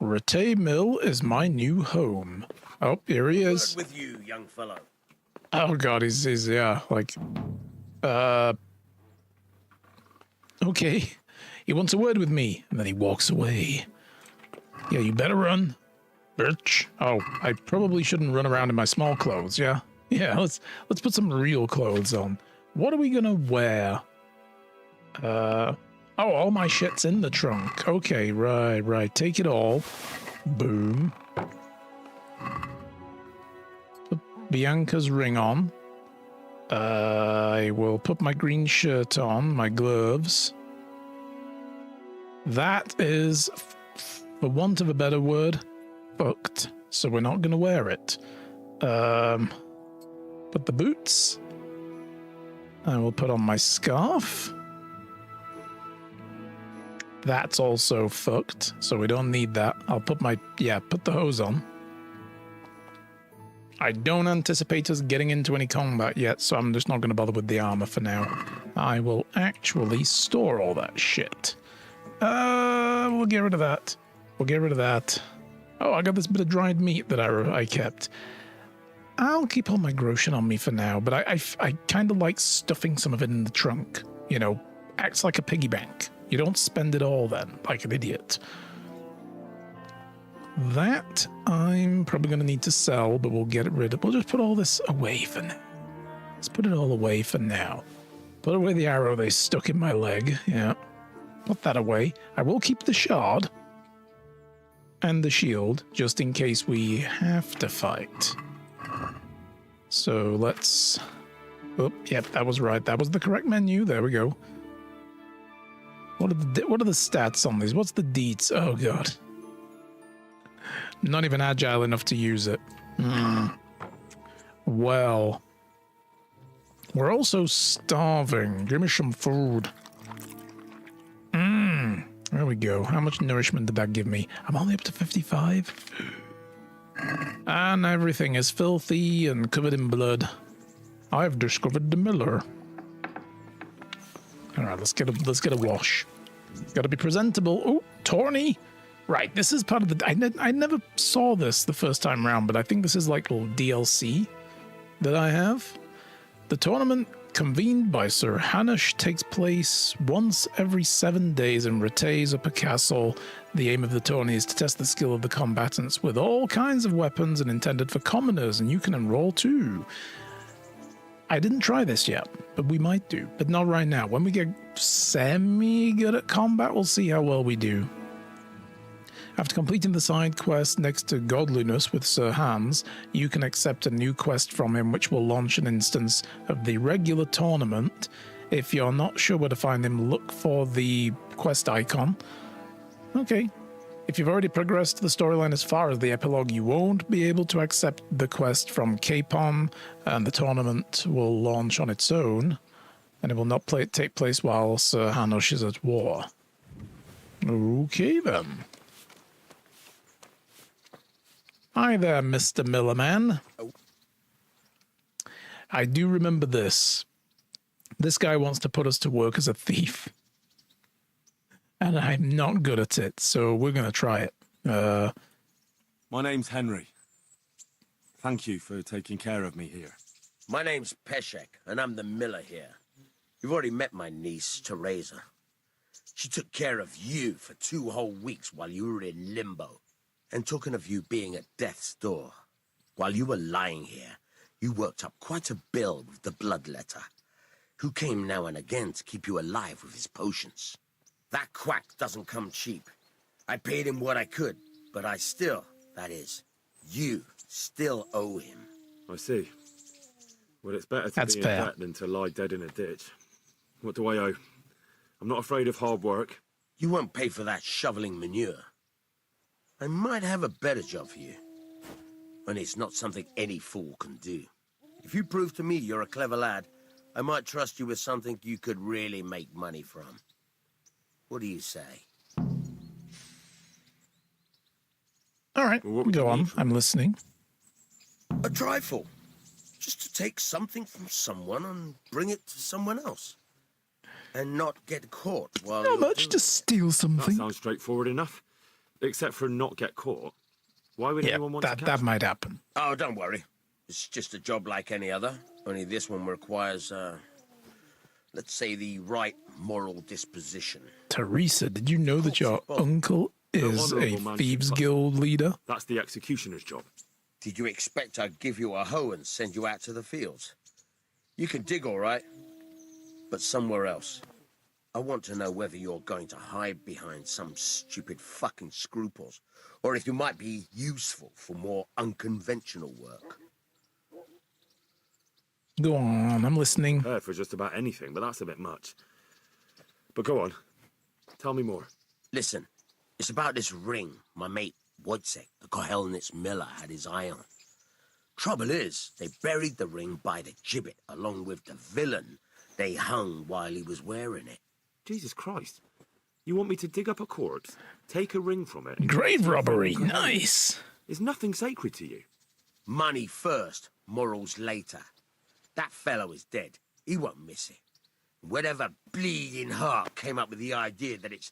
Rattay Mill is my new home. Oh, here he is. Word with you, young fellow. Oh god, he's yeah, like okay. He wants a word with me, and then he walks away. Yeah, you better run, bitch. Oh, I probably shouldn't run around in my small clothes, yeah? Yeah, let's put some real clothes on. What are we gonna wear? Oh, all my shit's in the trunk. Okay, right. Take it all. Boom. Put Bianca's ring on. I will put my green shirt on, my gloves. That is, for want of a better word, fucked. So we're not gonna wear it. Put the boots. I will put on my scarf. That's also fucked, so we don't need that. I'll put put the hose on. I don't anticipate us getting into any combat yet, so I'm just not going to bother with the armor for now. I will actually store all that shit. We'll get rid of that. Oh, I got this bit of dried meat that I kept. I'll keep all my groschen on me for now, but I kind of like stuffing some of it in the trunk. You know, acts like a piggy bank. You don't spend it all then, like an idiot. That I'm probably going to need to sell, but we'll get it rid of. We'll just put all this away for now. Let's put it all away for now. Put away the arrow they stuck in my leg. Yeah. Put that away. I will keep the shard and the shield, just in case we have to fight. So let's... Oh, yep, that was right. That was the correct menu. There we go. What are the stats on these? What's the deets? Oh, God. Not even agile enough to use it. Well. We're also starving. Give me some food. There we go. How much nourishment did that give me? I'm only up to 55. And everything is filthy and covered in blood. I've discovered the miller. All right, let's get a wash. Got to be presentable. Oh, Tawny. Right, this is part of the... I never saw this the first time round, but I think this is like a little DLC that I have. The tournament convened by Sir Hanush takes place once every 7 days in Rattay's upper castle. The aim of the tourney is to test the skill of the combatants with all kinds of weapons and intended for commoners, and you can enroll too. I didn't try this yet, but we might do. But not right now. When we get semi-good at combat, we'll see how well we do. After completing the side quest next to Godliness with Sir Hans, you can accept a new quest from him which will launch an instance of the regular tournament. If you're not sure where to find him, look for the quest icon. Okay. If you've already progressed the storyline as far as the epilogue, you won't be able to accept the quest from Capon, and the tournament will launch on its own, and it will not take place while Sir Hanush is at war. Okay, then. Hi there, Mr. Millerman. I do remember this. This guy wants to put us to work as a thief. And I'm not good at it, so we're going to try it. My name's Henry. Thank you for taking care of me here. My name's Peshek, and I'm the miller here. You've already met my niece, Teresa. She took care of you for 2 whole weeks while you were in limbo. And talking of you being at death's door, while you were lying here, you worked up quite a bill with the bloodletter, who came now and again to keep you alive with his potions. That quack doesn't come cheap. I paid him what I could, but I still, that is, you still owe him. I see. Well, it's better to That's be in fair. debt than to lie dead in a ditch. What do I owe? I'm not afraid of hard work. You won't pay for that shoveling manure. I might have a better job for you. And it's not something any fool can do. If you prove to me you're a clever lad, I might trust you with something you could really make money from. What do you say? All right, Well, what would go you on. need from I'm listening. A trifle. Just to take something from someone and bring it to someone else. And not get caught while How you're much doing to it. steal That something? sounds straightforward enough. Except for not get caught. Why would Yeah, anyone want that, to catch that me? might happen. Oh, don't worry. It's just a job like any other. Only this one requires, let's say, the right moral disposition. Teresa, did you know that your Well, uncle is a honourable man thieves should- guild leader? That's the executioner's job. Did you expect I'd give you a hoe and send you out to the fields? You can dig all right, but somewhere else. I want to know whether you're going to hide behind some stupid fucking scruples, or if you might be useful for more unconventional work. Go on, I'm listening. Prepared for just about anything, but that's a bit much. But go on. Tell me more. Listen, it's about this ring my mate Wojciech, the Kohelnitz miller, had his eye on. Trouble is, they buried the ring by the gibbet along with the villain they hung while he was wearing it. Jesus Christ. You want me to dig up a corpse, take a ring from it... and give it Grave to your robbery, friend? nice. Is nothing sacred to you? Money first, morals later. That fellow is dead. He won't miss it. Whatever bleeding heart came up with the idea that it's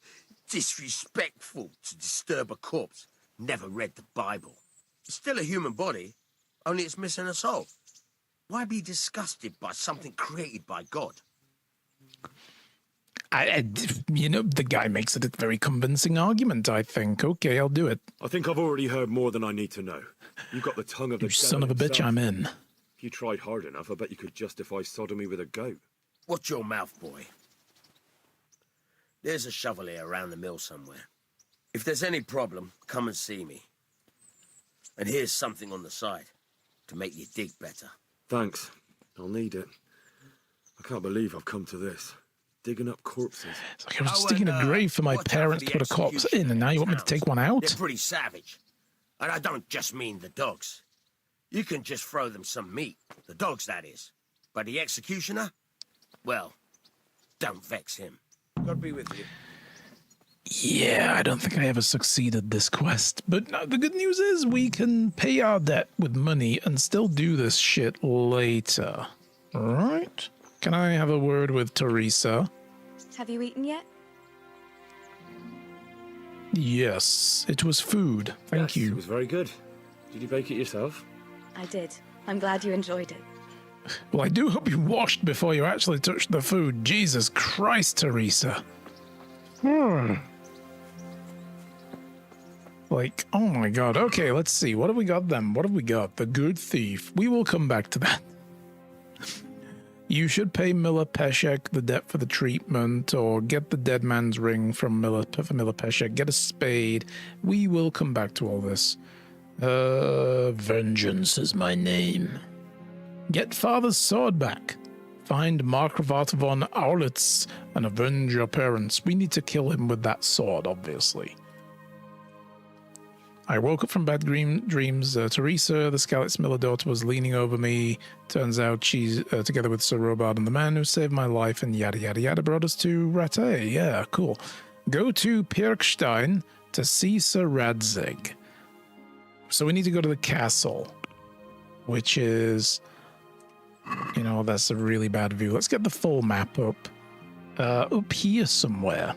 disrespectful to disturb a corpse never read the Bible. It's still a human body, only it's missing a soul. Why be disgusted by something created by God? You know, the guy makes it a very convincing argument, I think. Okay, I'll do it. I think I've already heard more than I need to know. You've got the tongue of the You son of a bitch, I'm in. If you tried hard enough, I bet you could justify sodomy with a goat. Watch your mouth, boy. There's a shovel here around the mill somewhere. If there's any problem, come and see me. And here's something on the side to make you dig better. Thanks. I'll need it. I can't believe I've come to this. Digging up corpses. It's like I was digging a grave for my watch out parents for to the put a corpse execution in, and now you want me to towns. take one out? They're pretty savage. And I don't just mean the dogs. You can just throw them some meat. The dogs, that is. But the executioner? Well, don't vex him. God be with you. Yeah, I don't think I ever succeeded this quest. But no, the good news is we can pay our debt with money and still do this shit later. Right? Can I have a word with Teresa? Have you eaten yet? Yes, it was food. Thank Yes, you. It was very good. Did you bake it yourself? I did. I'm glad you enjoyed it. Well, I do hope you washed before you actually touched the food. Jesus Christ, Teresa. Like, oh my god. Okay, let's see. What have we got then? What have we got? The good thief. We will come back to that. You should pay Miller Peshek the debt for the treatment, or get the dead man's ring from Miller Peshek. Get a spade. We will come back to all this. Vengeance is my name. Get father's sword back. Find Markovat von Aulitz and avenge your parents. We need to kill him with that sword, obviously. I woke up from bad dreams. Teresa, the Scalit's Miller daughter, was leaning over me. Turns out she's together with Sir Robard and the man who saved my life, and yada yada yada brought us to Rattay. Yeah, cool. Go to Pirkstein to see Sir Radzig. So we need to go to the castle, which is, you know, that's a really bad view. Let's get the full map up here somewhere.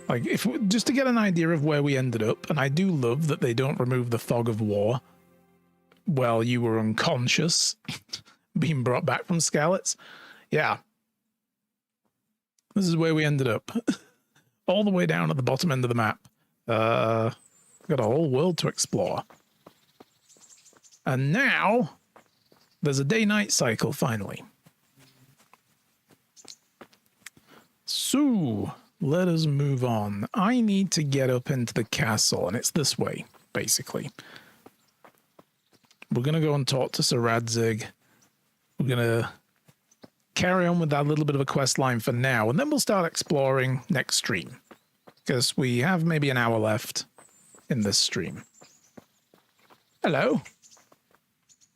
Like, just to get an idea of where we ended up, and I do love that they don't remove the fog of war well, you were unconscious, being brought back from Skalitz. Yeah. This is where we ended up. All the way down at the bottom end of the map. Got a whole world to explore. And now, there's a day-night cycle, finally. So, let us move on. I need to get up into the castle, and it's this way, basically. We're going to go and talk to Sir Radzig. We're going to carry on with that little bit of a quest line for now, and then we'll start exploring next stream. Because we have maybe an hour left in this stream. Hello.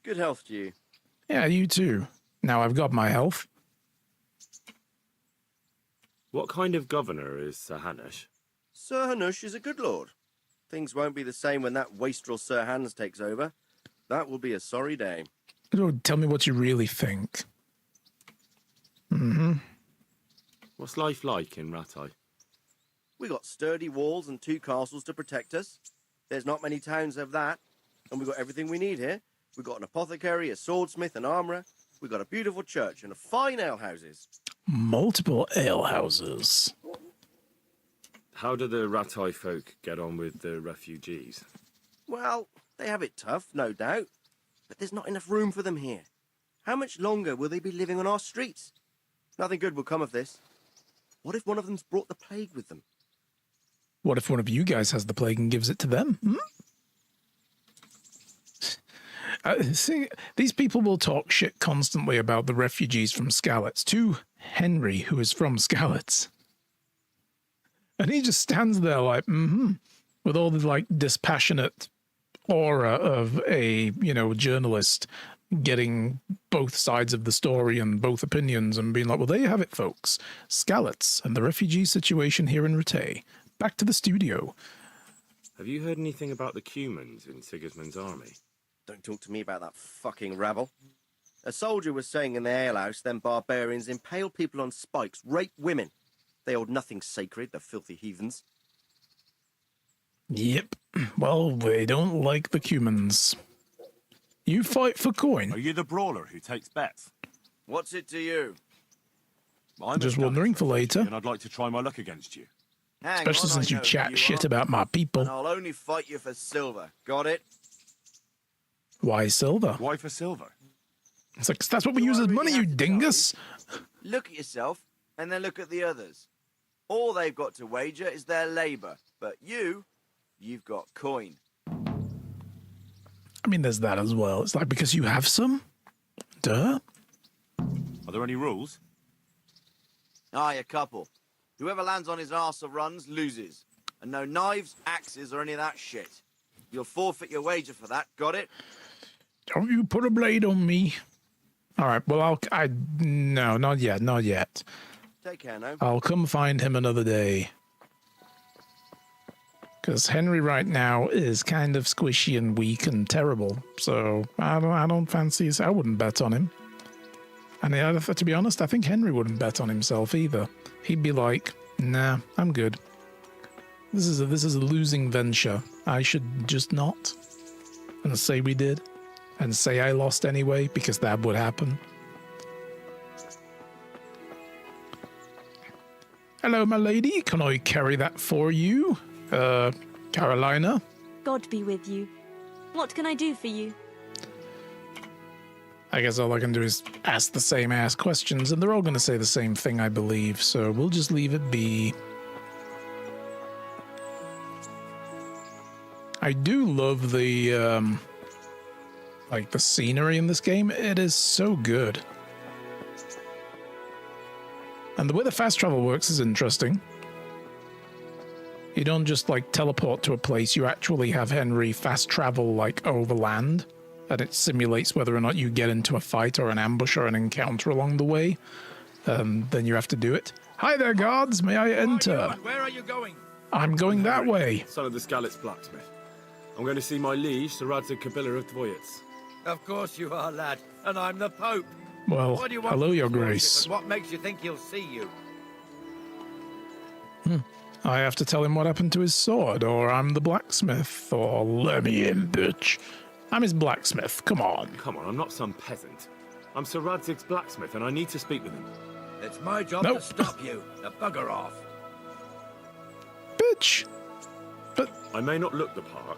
Good health to you. Yeah, you too. Now I've got my health. What kind of governor is Sir Hanush? Sir Hanush is a good lord. Things won't be the same when that wastrel Sir Hans takes over. That will be a sorry day. Oh, tell me what you really think. Mm-hmm. What's life like in Rattay? We got sturdy walls and 2 castles to protect us. There's not many towns have that. And we got everything we need here. We got an apothecary, a swordsmith, an armourer. We got a beautiful church and a fine alehouses. Multiple alehouses. How do the Rattay folk get on with the refugees? Well, they have it tough, no doubt. But there's not enough room for them here. How much longer will they be living on our streets? Nothing good will come of this. What if one of them's brought the plague with them? What if one of you guys has the plague and gives it to them? See, these people will talk shit constantly about the refugees from Skalitz to Henry, who is from Skalitz. And he just stands there like, with all the like dispassionate aura of a, journalist getting both sides of the story and both opinions and being like, well, there you have it, folks. Skalitz and the refugee situation here in Rattay. Back to the studio. Have you heard anything about the Cumans in Sigismund's army? Don't talk to me about that fucking rabble. A soldier was saying in the alehouse them barbarians impale people on spikes, rape women. They hold nothing sacred, the filthy heathens. Yep. Well, they don't like the Cumans. You fight for coin. Are you the brawler who takes bets? What's it to you? I'm just wondering for later. And I'd like to try my luck against you. Especially since you chat shit about my people. And I'll only fight you for silver. Got it? Why silver? Why for silver? It's like, that's what we use as money, you dingus. Look at yourself, and then look at the others. All they've got to wager is their labour. But you've got coin. I mean, there's that as well. It's like, because you have some? Duh. Are there any rules? Aye, a couple. Whoever lands on his arse or runs, loses. And no knives, axes, or any of that shit. You'll forfeit your wager for that, got it? Don't you put a blade on me. All right, well, no, not yet. Take care now. I'll come find him another day. Because Henry right now is kind of squishy and weak and terrible. So I don't fancy I wouldn't bet on him. And to be honest, I think Henry wouldn't bet on himself either. He'd be like, nah, I'm good. This is a losing venture. I should just not. And say we did. And say I lost anyway, because that would happen. Hello, my lady. Can I carry that for you? Carolina? God be with you. What can I do for you? I guess all I can do is ask the same ass questions, and they're all going to say the same thing, I believe, so we'll just leave it be. I do love the, the scenery in this game. It is so good. And the way the fast travel works is interesting. You don't just, teleport to a place. You actually have Henry fast travel, over land. And it simulates whether or not you get into a fight or an ambush or an encounter along the way. Then you have to do it. Hi there, guards. May I enter? Where are you going? I'm going that way. Son of the Skalitz blacksmith. I'm going to see my liege, Sir Radzig Kabila of Dvoyitz. Of course you are, lad. And I'm the Pope. Well, What do you want hello, from Your his lordship, Grace. and what makes you think he'll see you? I have to tell him what happened to his sword, or I'm the blacksmith, or let me in, bitch. I'm his blacksmith. Come on. Come on, I'm not some peasant. I'm Sir Radzig's blacksmith, and I need to speak with him. It's my job to stop you. Now bugger off. Bitch. But I may not look the part,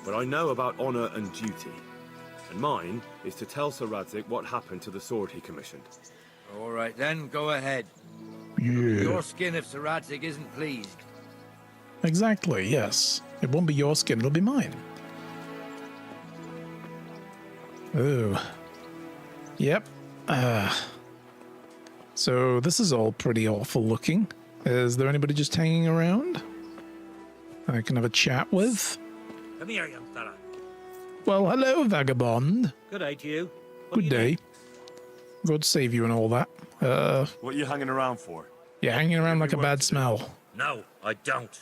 but I know about honor and duty. And mine is to tell Sir Radzig what happened to the sword he commissioned. All right then, go ahead. yeah. Your skin if Sir Radzig isn't pleased. Exactly, yes. It won't be your skin, it'll be mine. Oh. Yep. So this is all pretty awful looking. Is there anybody just hanging around I can have a chat with? Come here, young fella. Well, hello, vagabond. Good day to you. Good day. God save you and all that. What are you hanging around for? You're hanging around like a bad smell. No, I don't.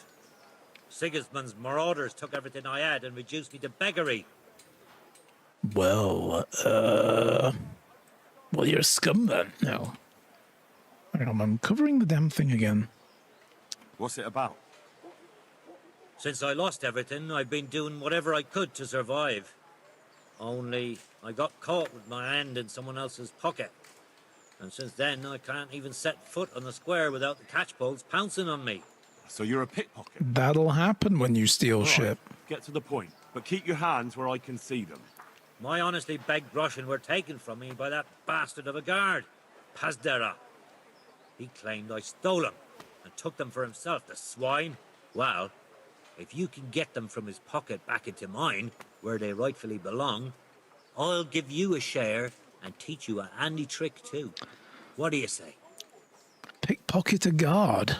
Sigismund's marauders took everything I had and reduced me to beggary. Well, well, you're a scum then. No. Hang on, I'm covering the damn thing again. What's it about? Since I lost everything, I've been doing whatever I could to survive. Only, I got caught with my hand in someone else's pocket. And since then, I can't even set foot on the square without the catchpoles pouncing on me. So you're a pickpocket? That'll happen when you steal Right, shit. Get to the point, but keep your hands where I can see them. My honestly begged groschen were taken from me by that bastard of a guard, Pazdera. He claimed I stole them and took them for himself, the swine. Well, if you can get them from his pocket back into mine, where they rightfully belong, I'll give you a share and teach you a handy trick too. What do you say? Pickpocket a guard.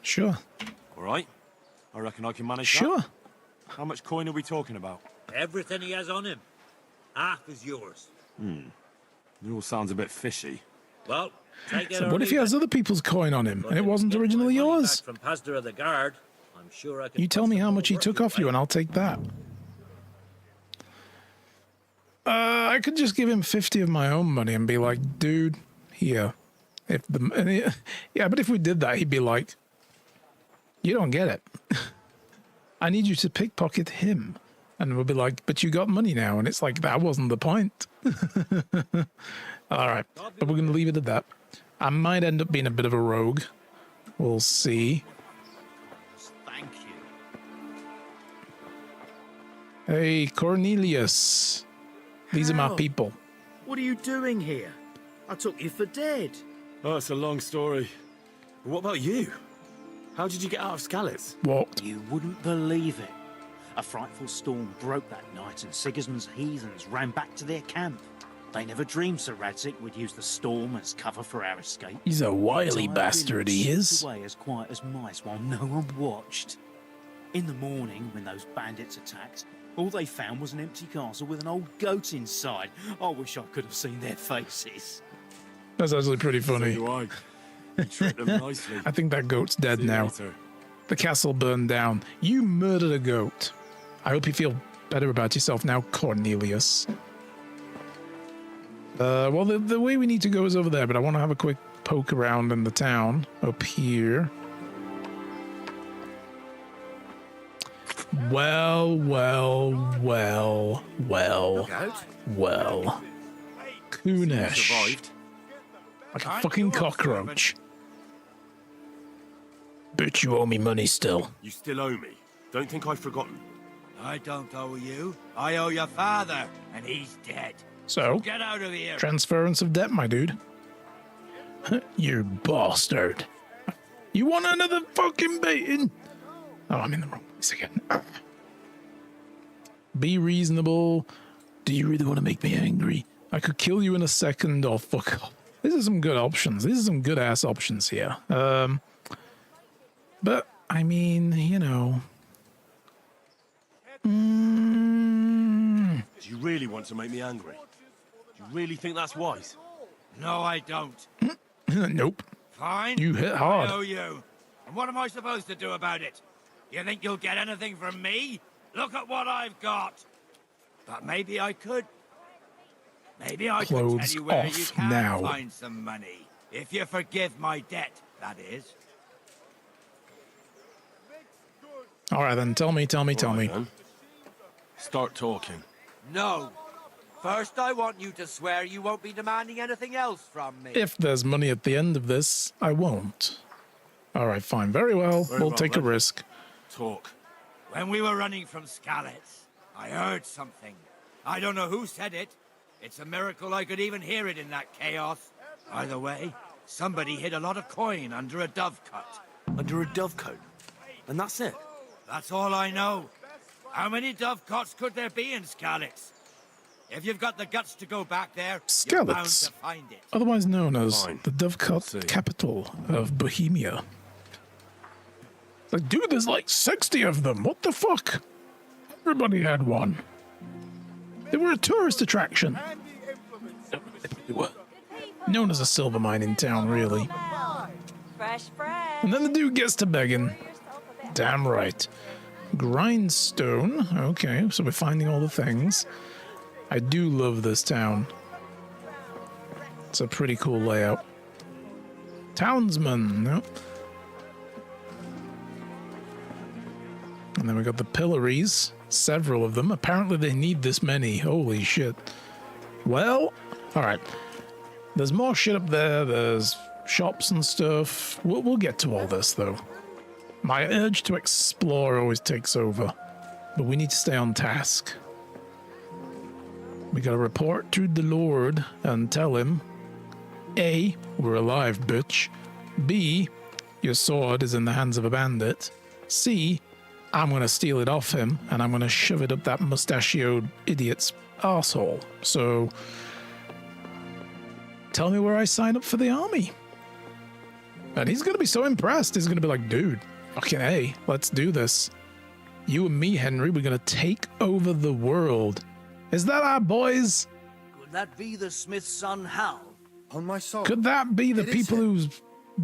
Sure. All right. I reckon I can manage Sure. that. How much coin are we talking about? Everything he has on him. Half is yours. It all sounds a bit fishy. Well, take it So or what if he leave has it. other people's coin on him But and it if wasn't you get originally my money yours? back from Pazdera the guard, I'm sure I can. You tell me how much he took off you and I'll take that. I could just give him 50 of my own money and be like, dude, here. If the yeah, but if we did that, he'd be like, you don't get it. I need you to pickpocket him. And we'll be like, but you got money now. And it's like, that wasn't the point. All right. But we're going to leave it at that. I might end up being a bit of a rogue. We'll see. Thank you. Hey, Cornelius. These are my How? people. What are you doing here? I took you for dead. Oh, it's a long story. But what about you? How did you get out of Skalitz? What? You wouldn't believe it. A frightful storm broke that night and Sigismund's heathens ran back to their camp. They never dreamed Sir Radzig would use the storm as cover for our escape. He's a wily The entire bastard, he village is. slipped away as quiet as mice while no one watched. In the morning, when those bandits attacked, all they found was an empty castle with an old goat inside. I wish I could have seen their faces. That's actually pretty funny. So do I. You tricked them nicely. I think that goat's dead See you now. later. The castle burned down. You murdered a goat. I hope you feel better about yourself now, Cornelius. Well, the way we need to go is over there, but I want to have a quick poke around in the town up here. Well. Coonish. Survived. Like a I'm fucking your cockroach. But you owe me money still. You still owe me. Don't think I've forgotten. I don't owe you. I owe your father, and he's dead. So, Get out of here. transference of debt, my dude. You bastard. You want another fucking beating? Oh, I'm in the wrong place again. Be reasonable. Do you really want to make me angry? I could kill you in a second or fuck off. These are some good options. These are some good ass options here. But, I mean, you know. Do you really want to make me angry? Do you really think that's wise? No, I don't. Nope. Fine. You hit hard. I owe you. And what am I supposed to do about it? You think you'll get anything from me? Look at what I've got. But maybe I could. Maybe I could tell Clothes you where off you can now. find some money. If you forgive my debt, that is. All right, then. Tell me. All right, then. Start talking. No. First, I want you to swear you won't be demanding anything else from me. If there's money at the end of this, I won't. All right, fine. Very well. Very We'll well, take a then. risk. Talk. When we were running from Skalitz, I heard something. I don't know who said it. It's a miracle I could even hear it in that chaos. Either way, somebody hid a lot of coin under a dovecote. Under a dovecote? And that's it? That's all I know. How many dovecotes could there be in Skalitz? If you've got the guts to go back there, you're bound Skalitz, to find it. otherwise known as the Dovecote capital of Bohemia. Like, dude, there's like 60 of them. What the fuck? Everybody had one. They were a tourist attraction. Known as a silver mining town, really. Fresh bread. And then the dude gets to begging. Damn right. Grindstone. Okay, so we're finding all the things. I do love this town. It's a pretty cool layout. Townsman. Nope. And then we got the pillories. Several of them. Apparently they need this many. Holy shit. Well, alright. There's more shit up there. There's shops and stuff. We'll get to all this, though. My urge to explore always takes over. But we need to stay on task. We gotta report to the Lord and tell him, A, we're alive, bitch. B, your sword is in the hands of a bandit. C, I'm gonna steal it off him and I'm gonna shove it up that mustachioed idiot's arsehole. So, tell me where I sign up for the army. And he's gonna be so impressed. He's gonna be like, dude, fucking A, let's do this. You and me, Henry, we're gonna take over the world. Is that our boys? Could that be the Smith's son, Hal? On my soul. Could that be the people whose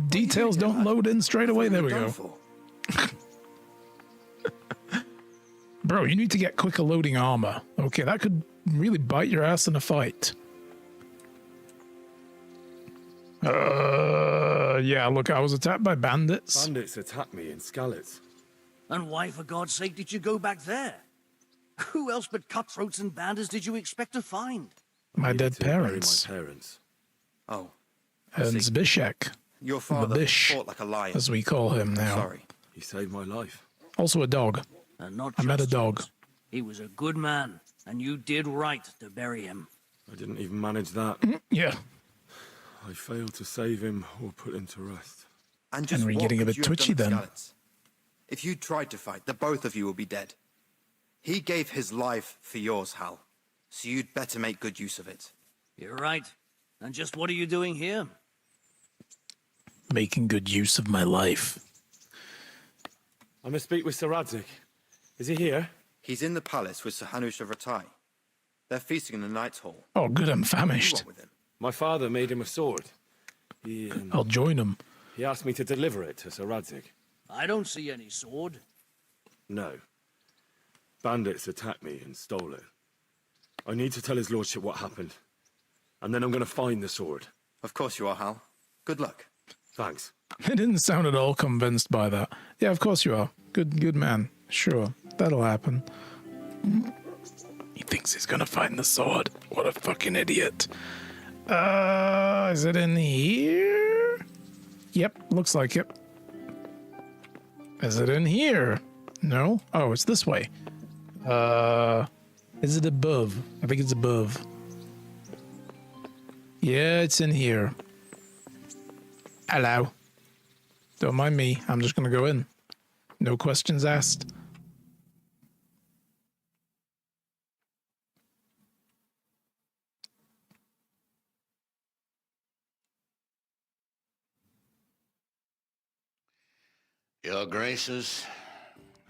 details don't load in straight away? There we go. Bro, you need to get quicker loading armor. Okay, that could really bite your ass in a fight. Yeah, look, I was attacked by bandits. Bandits attacked me in Skalitz. And why, for God's sake, did you go back there? Who else but cutthroats and bandits did you expect to find? My dead parents. My parents. Oh. And Zbyszek. Your father fought like a lion, as we call him now. Sorry. He saved my life. Also a dog. And not I met a just dog. yours. He was a good man, and you did right to bury him. I didn't even manage that. Yeah. I failed to save him or put him to rest. And just Henry what getting a could bit you have twitchy done then. at Skalitz? If you tried to fight, the both of you will be dead. He gave his life for yours, Hal. So you'd better make good use of it. You're right. And just what are you doing here? Making good use of my life. I must speak with Sir Radzik. Is he here? He's in the palace with Sir Hanush of Ratai. They're feasting in the Knight's Hall. Oh, good, I'm famished. My father made him a sword. I'll join him. He asked me to deliver it to Sir Radzik. I don't see any sword. No. Bandits attacked me and stole it. I need to tell his lordship what happened. And then I'm going to find the sword. Of course you are, Hal. Good luck. Thanks. I didn't sound at all convinced by that. Yeah, of course you are. Good man. Sure, that'll happen. He thinks he's gonna find the sword. What a fucking idiot. Is it in here? Yep, looks like it. Is it in here? No? Oh, it's this way. Is it above? I think it's above. Yeah, it's in here. Hello. Don't mind me. I'm just gonna go in. No questions asked. Your Graces,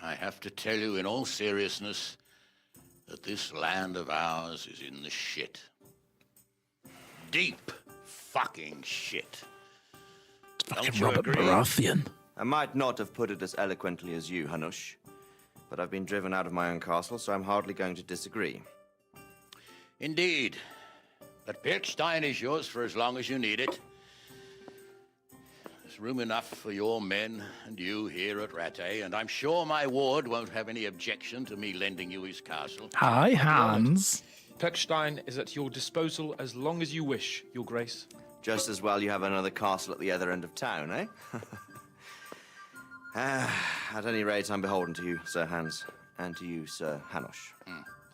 I have to tell you in all seriousness that this land of ours is in the shit. Deep fucking shit. Fucking Robert Baratheon. I might not have put it as eloquently as you, Hanush, but I've been driven out of my own castle, so I'm hardly going to disagree. Indeed. But Birkstein is yours for as long as you need it. As There's room enough for your men and you here at Rattay, and I'm sure my ward won't have any objection to me lending you his castle. Hi, Hans. Pechstein is at your disposal as long as you wish, Your Grace. Just as well you have another castle at the other end of town, eh? At any rate, I'm beholden to you, Sir Hans, and to you, Sir Hanush.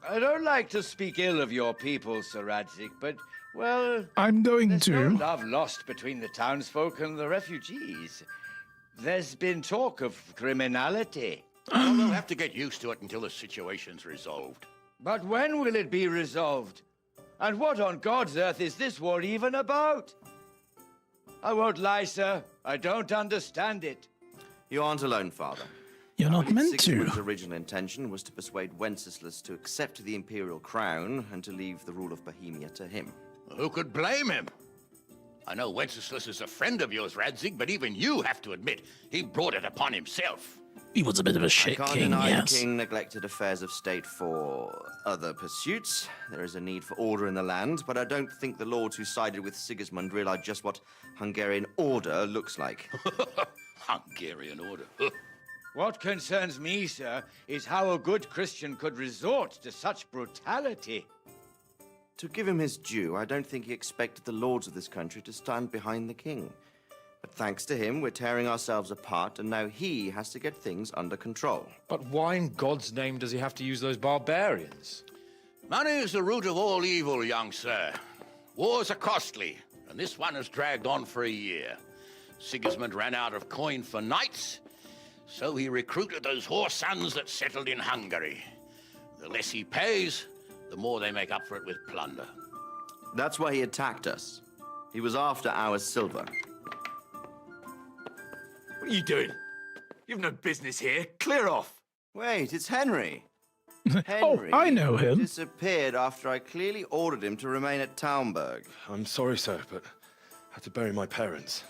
I don't like to speak ill of your people, Sir Radzig, but, well... I'm going there's to. no love lost between the townsfolk and the refugees. There's been talk of criminality. Well, they'll have to get used to it until the situation's resolved. But when will it be resolved? And what on God's earth is this war even about? I won't lie, sir. I don't understand it. You aren't alone, Father. You're not meant Sigismund's to. original intention was to persuade Wenceslas to accept the imperial crown and to leave the rule of Bohemia to him. Who could blame him? I know Wenceslas is a friend of yours, Radzig, but even you have to admit he brought it upon himself. He was a bit of a shit I can't king, deny yes. the king neglected affairs of state for other pursuits. There is a need for order in the land, but I don't think the lords who sided with Sigismund realized just what Hungarian order looks like. Hungarian order. What concerns me, sir, is how a good Christian could resort to such brutality. To give him his due, I don't think he expected the lords of this country to stand behind the king. But thanks to him, we're tearing ourselves apart, and now he has to get things under control. But why in God's name does he have to use those barbarians? Money is the root of all evil, young sir. Wars are costly, and this one has dragged on for a year. Sigismund ran out of coin for knights, so he recruited those whore sons that settled in Hungary. The less he pays, the more they make up for it with plunder. That's why he attacked us. He was after our silver. What are you doing? You've no business here. Clear off. Wait, it's Henry. Oh, I know him. Disappeared after I clearly ordered him to remain at Taumberg. I'm sorry, sir, but I had to bury my parents.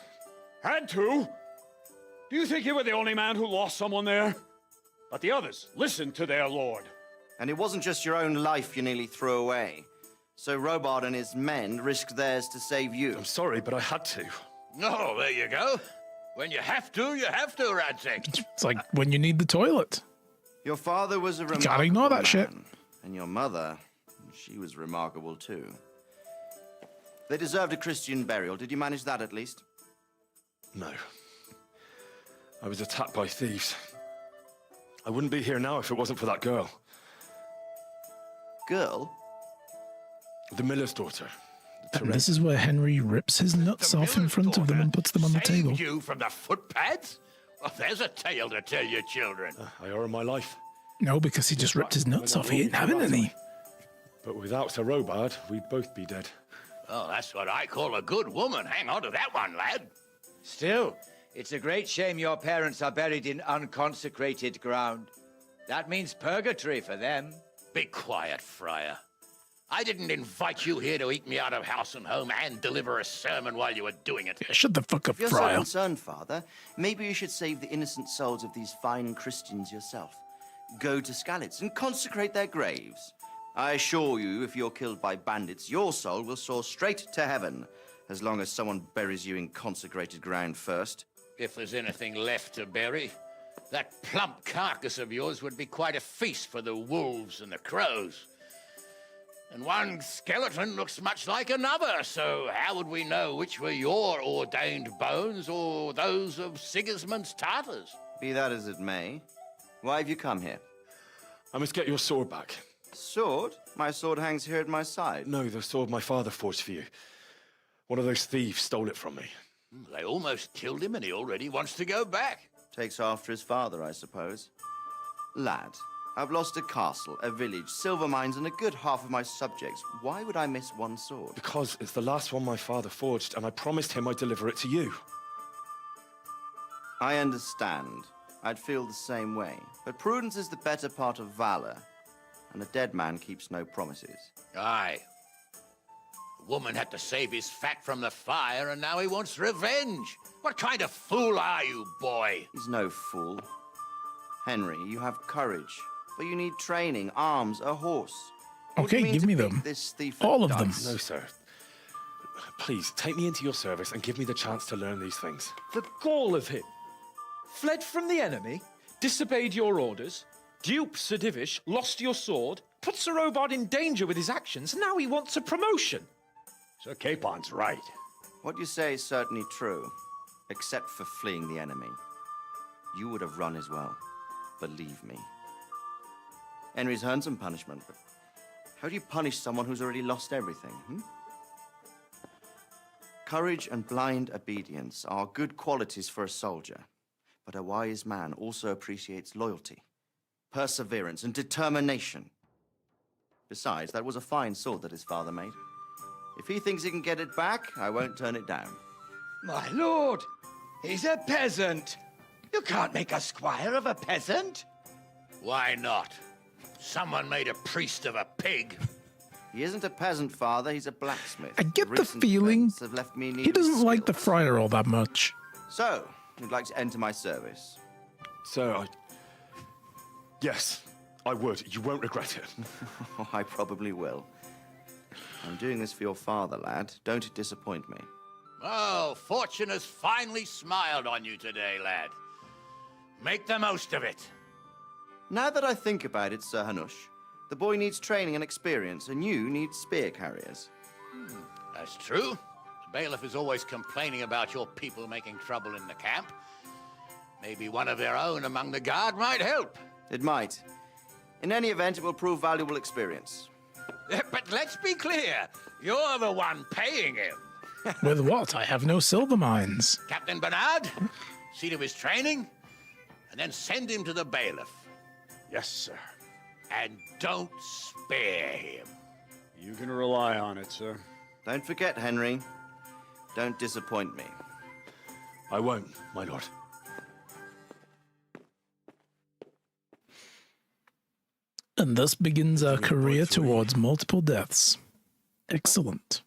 Had to? Do you think you were the only man who lost someone there? But the others listened to their lord. And it wasn't just your own life you nearly threw away. So Robard and his men risked theirs to save you. I'm sorry, but I had to. Oh, there you go. When you have to, Radzig. It's like when you need the toilet. Your father was a remarkable Gotta ignore that man, shit. And your mother, she was remarkable too. They deserved a Christian burial. Did you manage that at least? No. I was attacked by thieves. I wouldn't be here now if it wasn't for that girl. Girl? The miller's daughter. And this is where Henry rips his nuts off in front of them and puts them on the table. Saved you from the footpads? Well, there's a tale to tell your children. I owe her my life. No, because he just ripped his nuts off. He ain't having any. But without Sir Robard, we'd both be dead. Oh, that's what I call a good woman. Hang on to that one, lad. Still, it's a great shame your parents are buried in unconsecrated ground. That means purgatory for them. Be quiet, friar. I didn't invite you here to eat me out of house and home and deliver a sermon while you were doing it. Shut the fuck up, If you're friar. so concerned, Father, maybe you should save the innocent souls of these fine Christians yourself. Go to Skalitz and consecrate their graves. I assure you, if you're killed by bandits, your soul will soar straight to heaven, as long as someone buries you in consecrated ground first. If there's anything left to bury, that plump carcass of yours would be quite a feast for the wolves and the crows. And one skeleton looks much like another, so how would we know which were your ordained bones or those of Sigismund's Tartars? Be that as it may, why have you come here? I must get your sword back. Sword? My sword hangs here at my side. No, the sword my father forged for you. One of those thieves stole it from me. They almost killed him and he already wants to go back. Takes after his father, I suppose. Lad, I've lost a castle, a village, silver mines, and a good half of my subjects. Why would I miss one sword? Because it's the last one my father forged, and I promised him I'd deliver it to you. I understand. I'd feel the same way. But prudence is the better part of valor, and a dead man keeps no promises. Aye. The woman had to save his fat from the fire, and now he wants revenge. What kind of fool are you, boy? He's no fool. Henry, you have courage, but you need training, arms, a horse. What do Okay, you mean give to me beat them. This thief All at of them. dice? No, sir. Please, take me into your service and give me the chance to learn these things. The gall of him. Fled from the enemy, disobeyed your orders, duped Sir Divish, lost your sword, put Sir Robard in danger with his actions, and now he wants a promotion. Sir Capon's right. What you say is certainly true, except for fleeing the enemy. You would have run as well, believe me. Henry's earned some punishment, but how do you punish someone who's already lost everything, Courage and blind obedience are good qualities for a soldier, but a wise man also appreciates loyalty, perseverance, and determination. Besides, that was a fine sword that his father made. If he thinks he can get it back, I won't turn it down. My lord, he's a peasant. You can't make a squire of a peasant. Why not? Someone made a priest of a pig. He isn't a peasant, father. He's a blacksmith. I get the feeling have left me he doesn't like the friar all that much. So, you'd like to enter my service? Sir, yes, I would. You won't regret it. I probably will. I'm doing this for your father, lad. Don't disappoint me. Oh, fortune has finally smiled on you today, lad. Make the most of it. Now that I think about it, Sir Hanush, the boy needs training and experience, and you need spear carriers. That's true. The bailiff is always complaining about your people making trouble in the camp. Maybe one of their own among the guard might help. It might. In any event, it will prove valuable experience. But let's be clear. You're the one paying him. With what? I have no silver mines. Captain Bernard, see to his training, and then send him to the bailiff. Yes, sir. And don't spare him. You can rely on it, sir. Don't forget, Henry. Don't disappoint me. I won't, my lord. And thus begins our career towards multiple deaths. Excellent.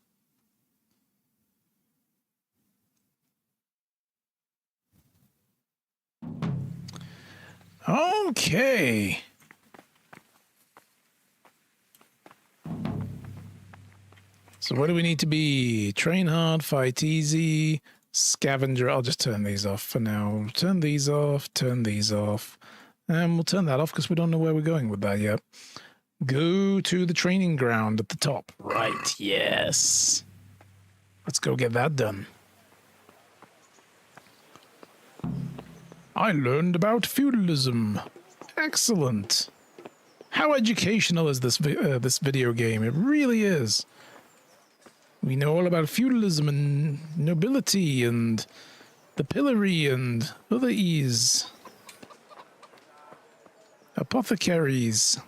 Okay. So what do we need to be? Train hard, fight easy, scavenger. I'll just turn these off for now. Turn these off, turn these off. And we'll turn that off because we don't know where we're going with that yet. Go to the training ground at the top. Right, yes. Let's go get that done. I learned about feudalism. Excellent. How educational is this this video game? It really is. We know all about feudalism and nobility and the pillory and other ease. Apothecaries.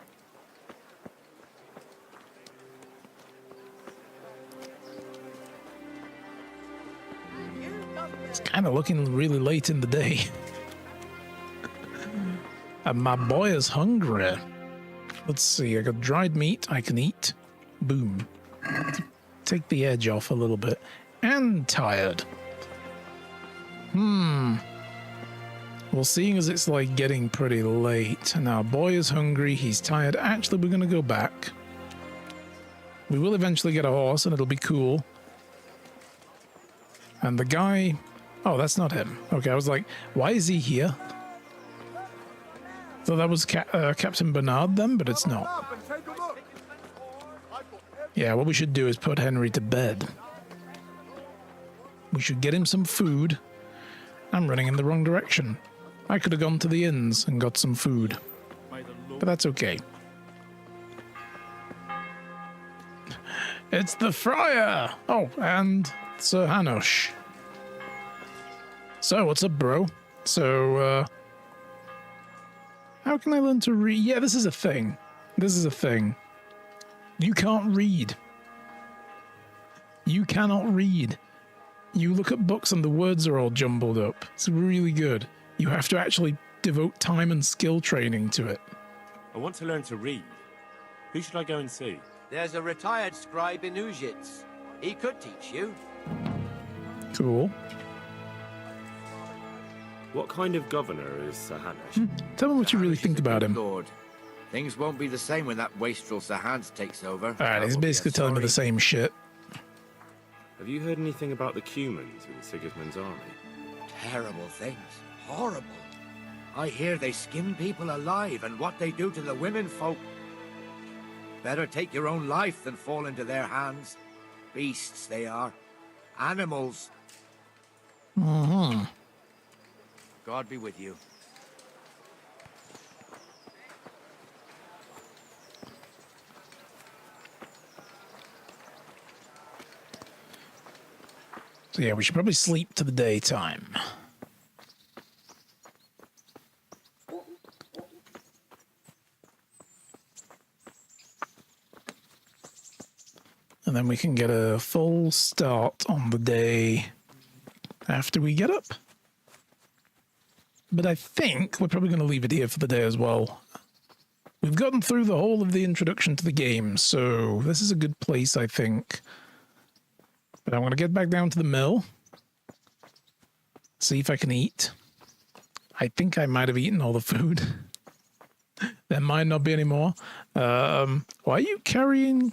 It's kind of looking really late in the day. And my boy is hungry. Let's see, I got dried meat I can eat. Boom. Take the edge off a little bit. And tired. Well, seeing as it's like getting pretty late, and our boy is hungry, he's tired. Actually, we're going to go back. We will eventually get a horse, and it'll be cool. And the guy... Oh, that's not him. Okay, I was like, why is he here? So that was Captain Bernard then, but it's not. Yeah, what we should do is put Henry to bed. We should get him some food. I'm running in the wrong direction. I could have gone to the inns and got some food. But that's okay. It's the friar! Oh, and Sir Hanush. So, what's up, bro? So, how can I learn to read? Yeah, this is a thing. This is a thing. You can't read. You cannot read. You look at books and the words are all jumbled up. It's really good. You have to actually devote time and skill training to it. I want to learn to read. Who should I go and see? There's a retired scribe in Ujits. He could teach you. Cool. What kind of governor is Sir Hanush? Tell me what you really think about him. Lord, things won't be the same when that wastrel Sir Hans takes over. Alright, he's basically telling me the same shit. Have you heard anything about the Cumans in Sigismund's army? Terrible things. Horrible. I hear they skin people alive and what they do to the women folk. Better take your own life than fall into their hands. Beasts they are. Animals. Mm-hmm. God be with you. So yeah, we should probably sleep to the daytime. And then we can get a full start on the day after we get up. But I think we're probably going to leave it here for the day as well. We've gotten through the whole of the introduction to the game, so this is a good place, I think. But I'm going to get back down to the mill. See if I can eat. I think I might have eaten all the food. There might not be any more. Why are you carrying...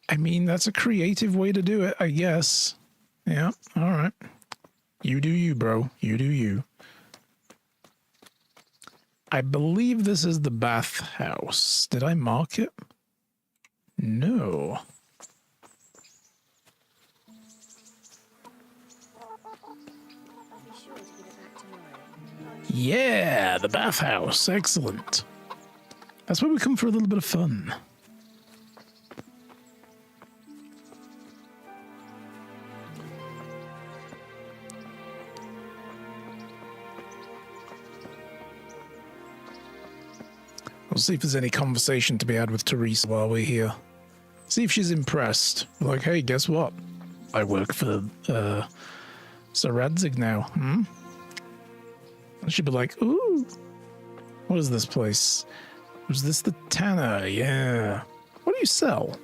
I mean, that's a creative way to do it, I guess. Yeah, all right. You do you, bro. You do you. I believe this is the bathhouse. Did I mark it? No. Yeah, the bathhouse. Excellent. That's where we come for a little bit of fun. We'll see if there's any conversation to be had with Teresa while we're here. See if she's impressed. Like, hey, guess what? I work for Sir Radzig now. Hmm? And she'd be like, ooh, what is this place? Was this the tanner? Yeah. What do you sell?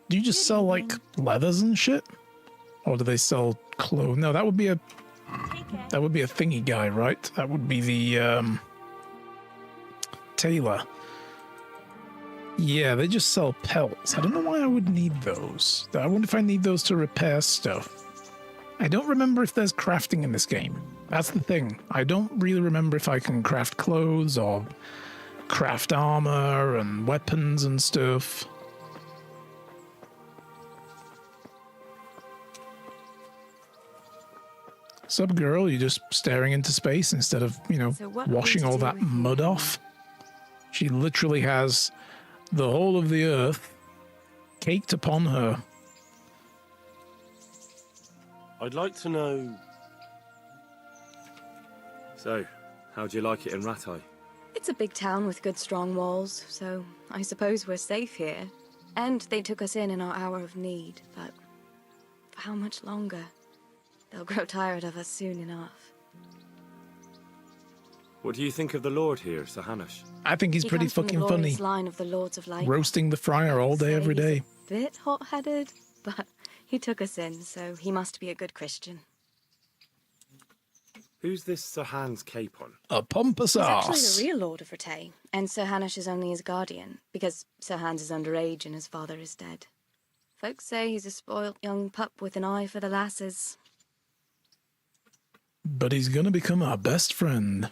Do you just sell, like, leathers and shit? Or do they sell clothes? No, that would be a thingy guy, right? That would be the, tailor. Yeah, they just sell pelts. I don't know why I would need those. I wonder if I need those to repair stuff. I don't remember if there's crafting in this game. That's the thing. I don't really remember if I can craft clothes or craft armor and weapons and stuff. Sup, girl? You're just staring into space instead of, you know, washing all that mud off? She literally has the whole of the earth caked upon her. I'd like to know... So, how'd you like it in Rattay? It's a big town with good strong walls, so I suppose we're safe here. And they took us in our hour of need, but for how much longer? They'll grow tired of us soon enough. What do you think of the Lord here, Sir Hanush? I think he's pretty fucking funny. Line of the Lords of Light. Roasting the friar all day, every day. Bit hot-headed, but he took us in, so he must be a good Christian. Who's this Sir Hans Capon? A pompous He's ass. actually the real Lord of Rattay, and Sir Hanush is only his guardian, because Sir Hans is underage and his father is dead. Folks say he's a spoilt young pup with an eye for the lasses. But he's gonna become our best friend.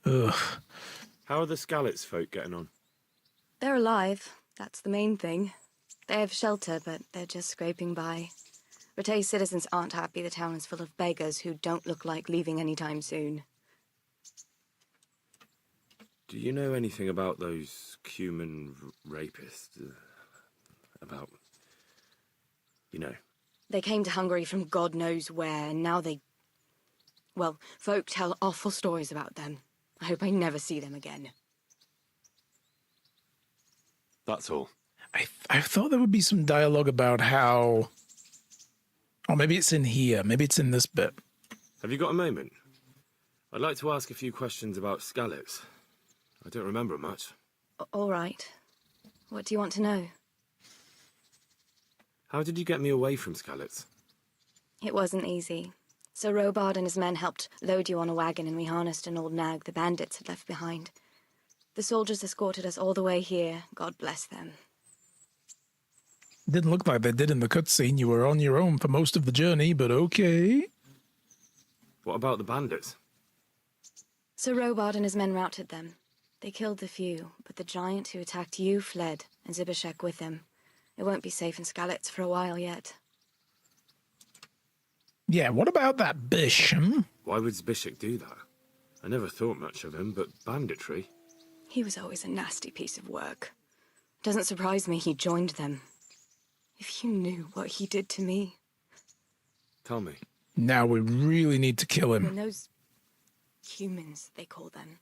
Ugh. How are the Skalitz folk getting on? They're alive, that's the main thing. They have shelter, but they're just scraping by. Rattay citizens aren't happy the town is full of beggars who don't look like leaving anytime soon. Do you know anything about those Cuman rapists? About... you know? They came to Hungary from God knows where, and now they... Well, folk tell awful stories about them. I hope I never see them again. That's all. I thought there would be some dialogue about how... Or maybe it's in here. Maybe it's in this bit. Have you got a moment? I'd like to ask a few questions about Skalitz. I don't remember much. All right. What do you want to know? How did you get me away from Skalitz? It wasn't easy. Sir Robard and his men helped load you on a wagon and we harnessed an old nag the bandits had left behind. The soldiers escorted us all the way here. God bless them. Didn't look like they did in the cutscene. You were on your own for most of the journey, but okay. What about the bandits? Sir Robard and his men routed them. They killed the few, but the giant who attacked you fled, and Zibishek with him. It won't be safe in Skalitz for a while yet. Yeah, what about that Bish, Why would Zbyszek do that? I never thought much of him, but banditry? He was always a nasty piece of work. Doesn't surprise me he joined them. If you knew what he did to me. Tell me. Now we really need to kill him. When those humans, they call them.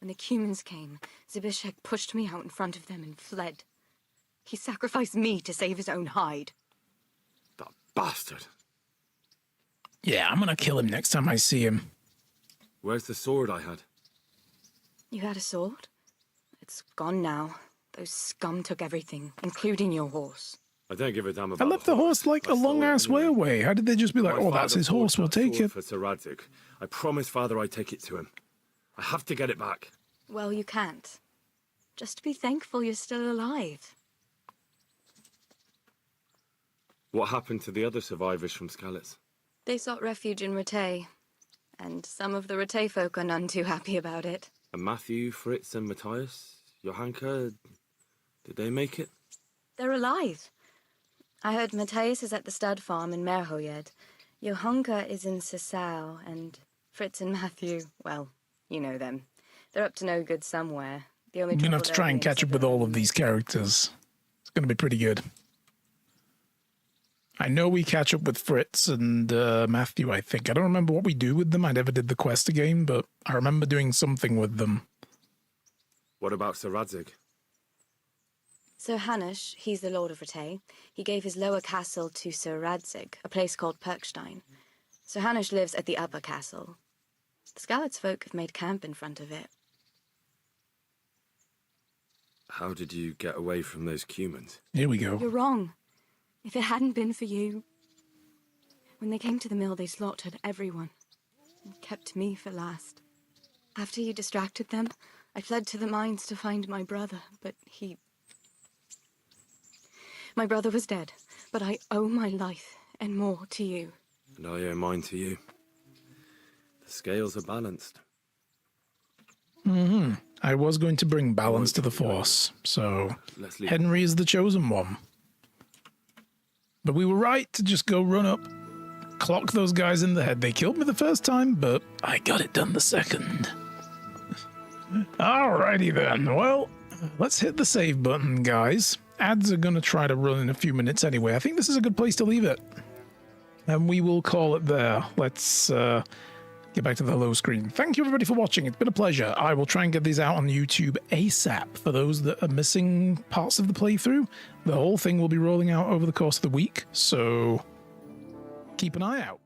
When the humans came, Zbyszek pushed me out in front of them and fled. He sacrificed me to save his own hide. That bastard. Yeah, I'm gonna kill him next time I see him. Where's the sword I had? You had a sword? It's gone now. Those scum took everything, including your horse. I don't give a damn about I left the horse like a long-ass way away. How did they just be like, My oh, that's father his horse, we'll bought that take sword it? for Sir Radzig. I promised Father I'd take it to him. I have to get it back. Well, you can't. Just be thankful you're still alive. What happened to the other survivors from Skalitz? They sought refuge in Ratay, and some of the Ratay folk are none too happy about it. And Matthew, Fritz, and Matthias? Johanka? Did they make it? They're alive. I heard Matthias is at the stud farm in Merhoyed. Johanka is in Sasau, and Fritz and Matthew, well, you know them. They're up to no good somewhere. The only I'm gonna trouble have to they're try and having catch is up with all of these characters. It's gonna be pretty good. I know we catch up with Fritz and Matthew, I think. I don't remember what we do with them. I never did the quest again, but I remember doing something with them. What about Sir Radzig? Sir Hanush, he's the Lord of Ratay. He gave his lower castle to Sir Radzig, a place called Perkstein. Sir Hanush lives at the upper castle. The Skalitz folk have made camp in front of it. How did you get away from those humans? Here we go. You're wrong. If it hadn't been for you... When they came to the mill, they slaughtered everyone. And kept me for last. After you distracted them, I fled to the mines to find my brother, but he... My brother was dead, but I owe my life and more to you. And I owe mine to you. The scales are balanced. Mm-hmm. I was going to bring balance to the Force, so Henry is the chosen one. But we were right to just go run up, clock those guys in the head. They killed me the first time, but I got it done the second. Alrighty then. Well, let's hit the save button, guys. Ads are going to try to run in a few minutes anyway. I think this is a good place to leave it. And we will call it there. Let's get back to the hello screen. Thank you, everybody, for watching. It's been a pleasure. I will try and get these out on YouTube ASAP for those that are missing parts of the playthrough. The whole thing will be rolling out over the course of the week, so keep an eye out.